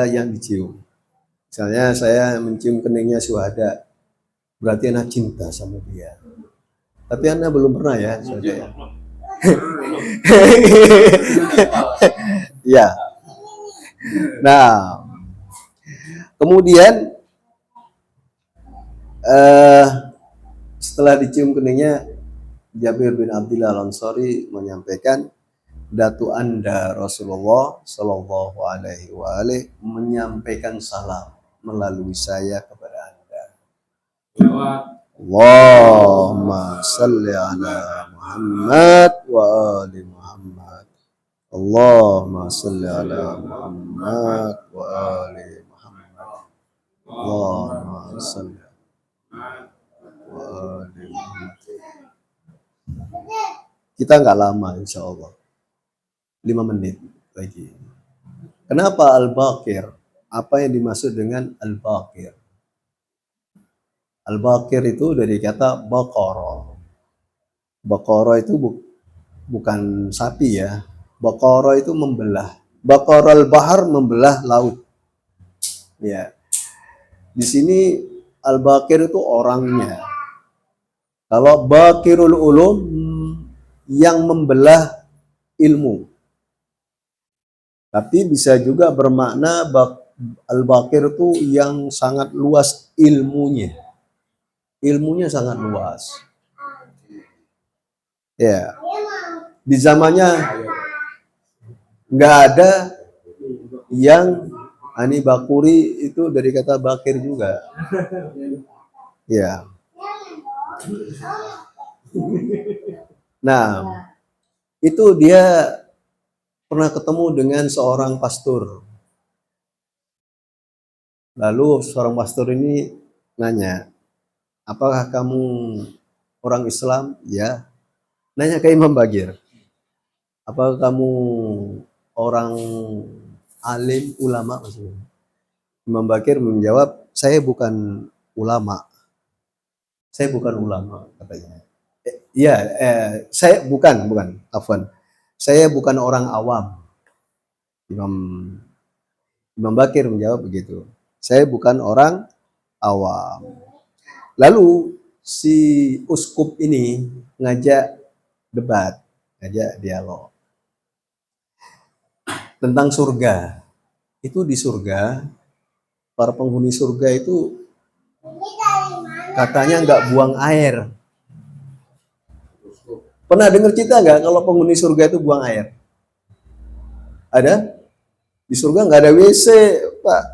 yang dicium. Misalnya saya mencium keningnya Syuhada, berarti anak cinta sama dia. Tapi Anda belum pernah ya, saudara. Ya. Nah, kemudian setelah dicium keningnya, Jabir bin Abdillah Al-Ansari menyampaikan, Datu Anda Rasulullah Shallallahu Alaihi Wasallam menyampaikan salam melalui saya kepada Anda. Allahumma salli ala Muhammad wa ali Muhammad. Allahumma salli ala Muhammad wa ali Muhammad. Allahumma salli wa ali Muhammad. Kita nggak lama insya Allah. 5 menit lagi. Kenapa Al-Baqir? Apa yang dimaksud dengan Al-Baqir? Al-Baqir itu dari kata Baqara. Baqarah itu bukan sapi ya. Baqarah itu membelah. Baqarul bahar membelah laut. Ya. Di sini Al-Baqir itu orangnya. Kalau Baqirul Ulum yang membelah ilmu. Tapi bisa juga bermakna Al-Baqir itu yang sangat luas ilmunya. Ilmunya sangat luas. Ya. Di zamannya nggak ada yang Ani Bakuri itu dari kata bakir juga. Ya. Nah, itu dia pernah ketemu dengan seorang pastor. Lalu seorang pastor ini nanya, apakah kamu orang Islam? Ya. Nanya ke Imam Bagir, apakah kamu orang alim, ulama maksudnya? Imam Bakir menjawab, saya bukan ulama. Saya bukan ulama, katanya. Iya, saya bukan, afwan. Saya bukan orang awam. Imam Bakir menjawab begitu. Saya bukan orang awam. Lalu si uskup ini ngajak debat, ngajak dialog tentang surga. Itu di surga, para penghuni surga itu katanya nggak buang air. Pernah dengar cerita nggak kalau penghuni surga itu buang air? Ada? Di surga nggak ada WC, Pak.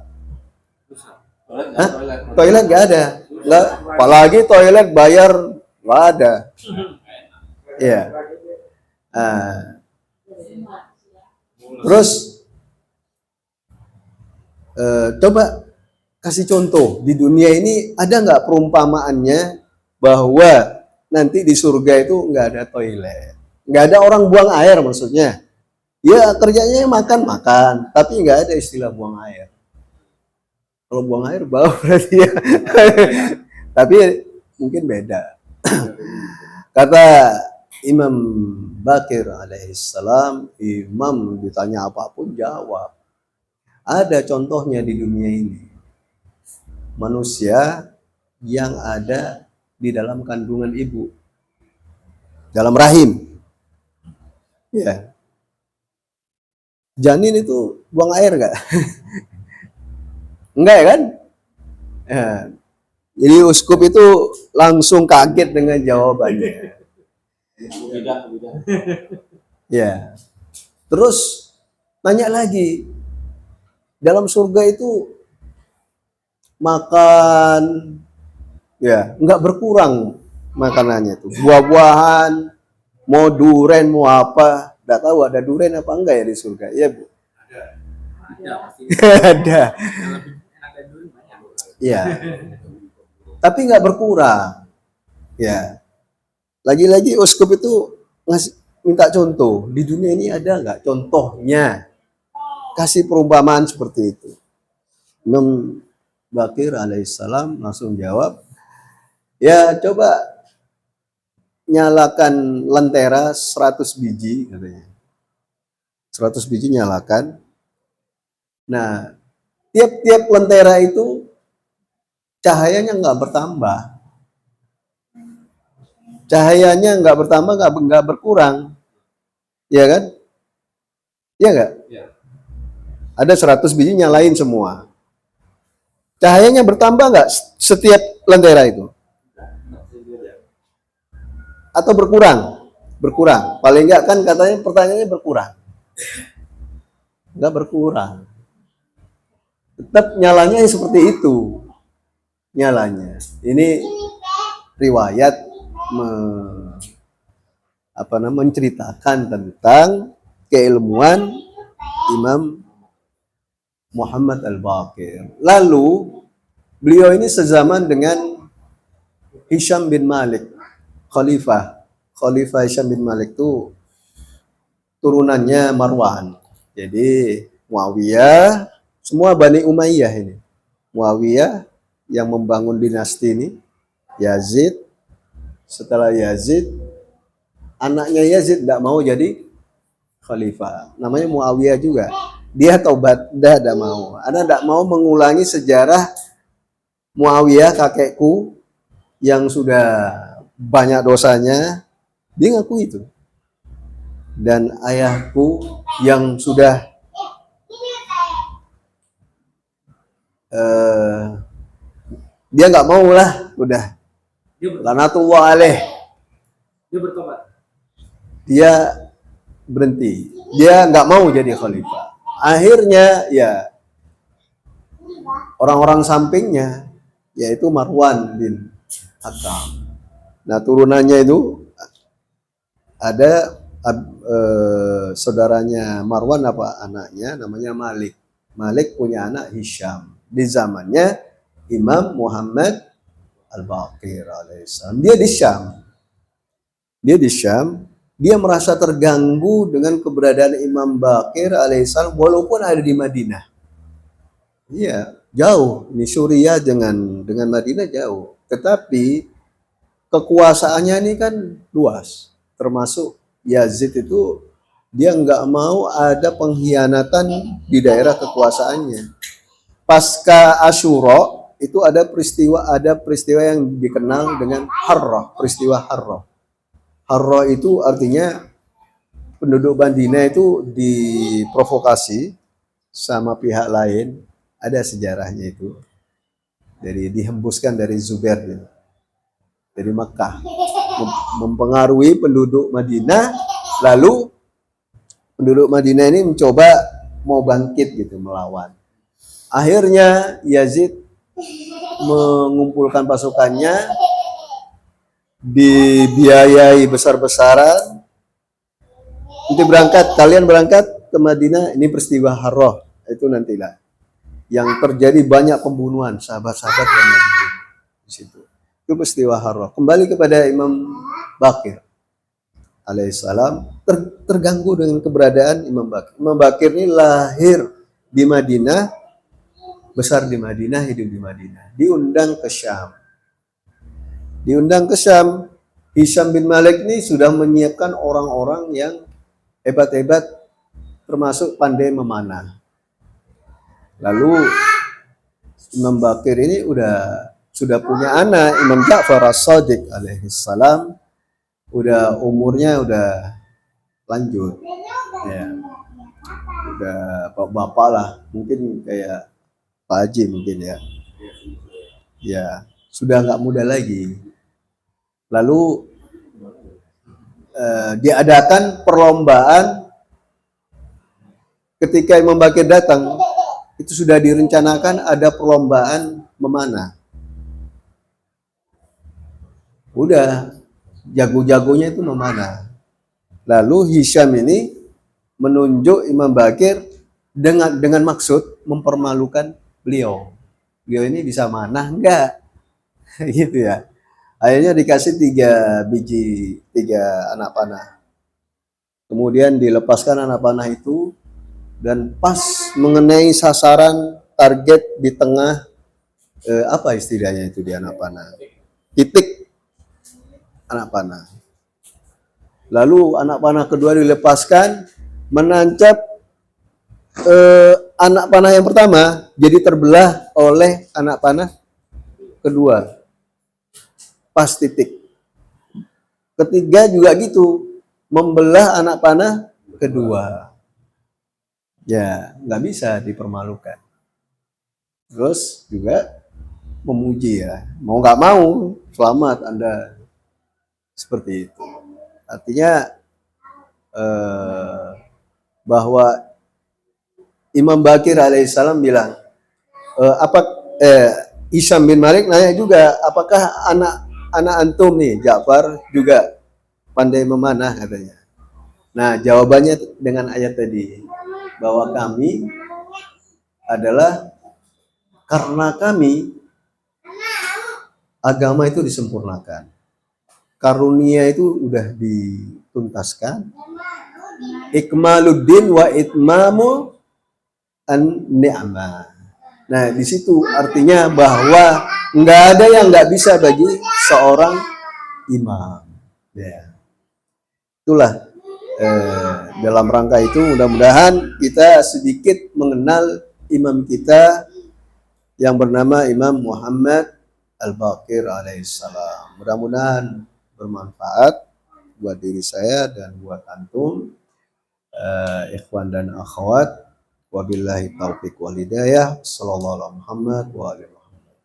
Hah? Toilet nggak ada. Nggak, apalagi toilet bayar nggak ada. Iya. Nah, terus coba kasih contoh di dunia ini ada nggak perumpamaannya bahwa nanti di surga itu nggak ada toilet, nggak ada orang buang air maksudnya. Ya kerjanya makan, tapi nggak ada istilah buang air. Kalau buang air bau berarti ya. Tapi mungkin beda. Kata Imam Bakir alaihissalam, Imam ditanya apapun jawab. Ada contohnya di dunia ini. Manusia yang ada di dalam kandungan ibu. Dalam rahim. Ya. Janin itu buang air nggak? Enggak ya kan? Ya. Jadi uskup itu langsung kaget dengan jawabannya. Ya. Terus tanya lagi, dalam surga itu makan ya nggak berkurang makanannya tuh, buah-buahan, mau duren mau apa, nggak tahu ada duren apa enggak ya di surga, ya Bu? Ada. Ya. Tapi nggak berkurang. Ya. Lagi-lagi uskup itu minta contoh, di dunia ini ada nggak contohnya? Kasih perumpamaan seperti itu. Imam Bakir alaihissalam langsung jawab, ya coba nyalakan lentera 100 biji katanya. 100 biji nyalakan. Nah, tiap-tiap lentera itu cahayanya nggak bertambah. Cahayanya nggak bertambah, nggak berkurang. Ya kan? Iya nggak? Ya. Ada 100 biji nyalain semua. Cahayanya bertambah nggak setiap lentera itu? Atau berkurang? Berkurang. Paling nggak kan katanya pertanyaannya berkurang. Nggak berkurang. Tetap nyalanya seperti itu. Nyalanya. Ini riwayat menceritakan tentang keilmuan Imam Muhammad Al-Baqir. Lalu beliau ini sezaman dengan Hisham bin Malik, Khalifah Hisham bin Malik itu turunannya Marwan. Jadi Muawiyah, semua Bani Umayyah ini. Muawiyah yang membangun dinasti ini, Yazid, setelah Yazid anaknya Yazid tidak mau jadi khalifah. Namanya Muawiyah juga. Dia taubat, dah tidak mau. Ana tidak mau mengulangi sejarah Muawiyah kakekku yang sudah banyak dosanya. Dia ngaku itu. Dan ayahku yang sudah dia nggak mau lah, udah. Lanatullah alaih. Dia bertobat. Dia berhenti. Dia nggak mau jadi khalifah. Akhirnya ya orang-orang sampingnya yaitu Marwan bin Hakam. Nah turunannya itu ada saudaranya Marwan apa anaknya namanya Malik. Malik punya anak Hisham di zamannya Imam Muhammad Al-Baqir alaihissalam. Dia di Syam. Dia merasa terganggu dengan keberadaan Imam Baqir alaihissalam walaupun ada di Madinah. Iya, jauh. Ini Suriah dengan Madinah jauh. Tetapi kekuasaannya ini kan luas. Termasuk Yazid itu dia nggak mau ada pengkhianatan di daerah kekuasaannya. Pasca Asyura itu ada peristiwa yang dikenal dengan Harrah, peristiwa Harrah. Harrah itu artinya penduduk Madinah itu diprovokasi sama pihak lain, ada sejarahnya itu. Jadi dihembuskan dari Zubair dari Makkah, mempengaruhi penduduk Madinah, lalu penduduk Madinah ini mencoba mau bangkit gitu melawan. Akhirnya Yazid mengumpulkan pasukannya, dibiayai besar-besaran. Kalian berangkat ke Madinah, ini peristiwa Harrah itu nantilah yang terjadi banyak pembunuhan sahabat-sahabat yang ada di situ. Itu peristiwa Harrah. Kembali kepada Imam Baqir alaihissalam, terganggu dengan keberadaan Imam Baqir. Imam Baqir ini lahir di Madinah, besar di Madinah, hidup di Madinah. Diundang ke Syam. Hisham bin Malik ini sudah menyiapkan orang-orang yang hebat-hebat, termasuk pandai memanah. Lalu Imam Baqir ini sudah punya anak, Imam Ja'far As-Shadiq alaihissalam, udah umurnya udah lanjut, ya, udah bapak lah, mungkin kayak Pak Haji mungkin ya sudah nggak muda lagi. Lalu diadakan perlombaan. Ketika Imam Baqir datang, itu sudah direncanakan ada perlombaan memanah. Udah jago-jagonya itu memanah. Lalu Hisham ini menunjuk Imam Baqir dengan maksud mempermalukan beliau. Beliau ini bisa manah enggak? Gitu ya. Akhirnya dikasih 3 anak panah. Kemudian dilepaskan anak panah itu dan pas mengenai sasaran target di tengah apa istilahnya itu di anak panah? Titik anak panah. Lalu anak panah kedua dilepaskan, menancap anak panah yang pertama jadi terbelah oleh anak panah kedua. Pas titik. Ketiga juga gitu, membelah anak panah kedua. Ya, nggak bisa dipermalukan. Terus juga memuji ya, mau nggak mau, selamat Anda. Seperti itu. Artinya bahwa Imam Baqir alaihissalam bilang, Hisham bin Malik nanya juga, apakah anak antum nih Ja'far juga pandai memanah katanya. Nah jawabannya dengan ayat tadi, bahwa kami adalah karena kami agama itu disempurnakan, karunia itu udah dituntaskan, ikmaluddin wa itmamu an-ni'mah. Nah di situ artinya bahwa nggak ada yang nggak bisa bagi seorang imam. Ya. Itulah dalam rangka itu mudah-mudahan kita sedikit mengenal imam kita yang bernama Imam Muhammad Al-Baqir alaihissalam. Mudah-mudahan bermanfaat buat diri saya dan buat antum, ikhwan dan akhwat. Wabillahi taufiq wal hidayah. Sallallahu alaihi Muhammad wa alihi Muhammad.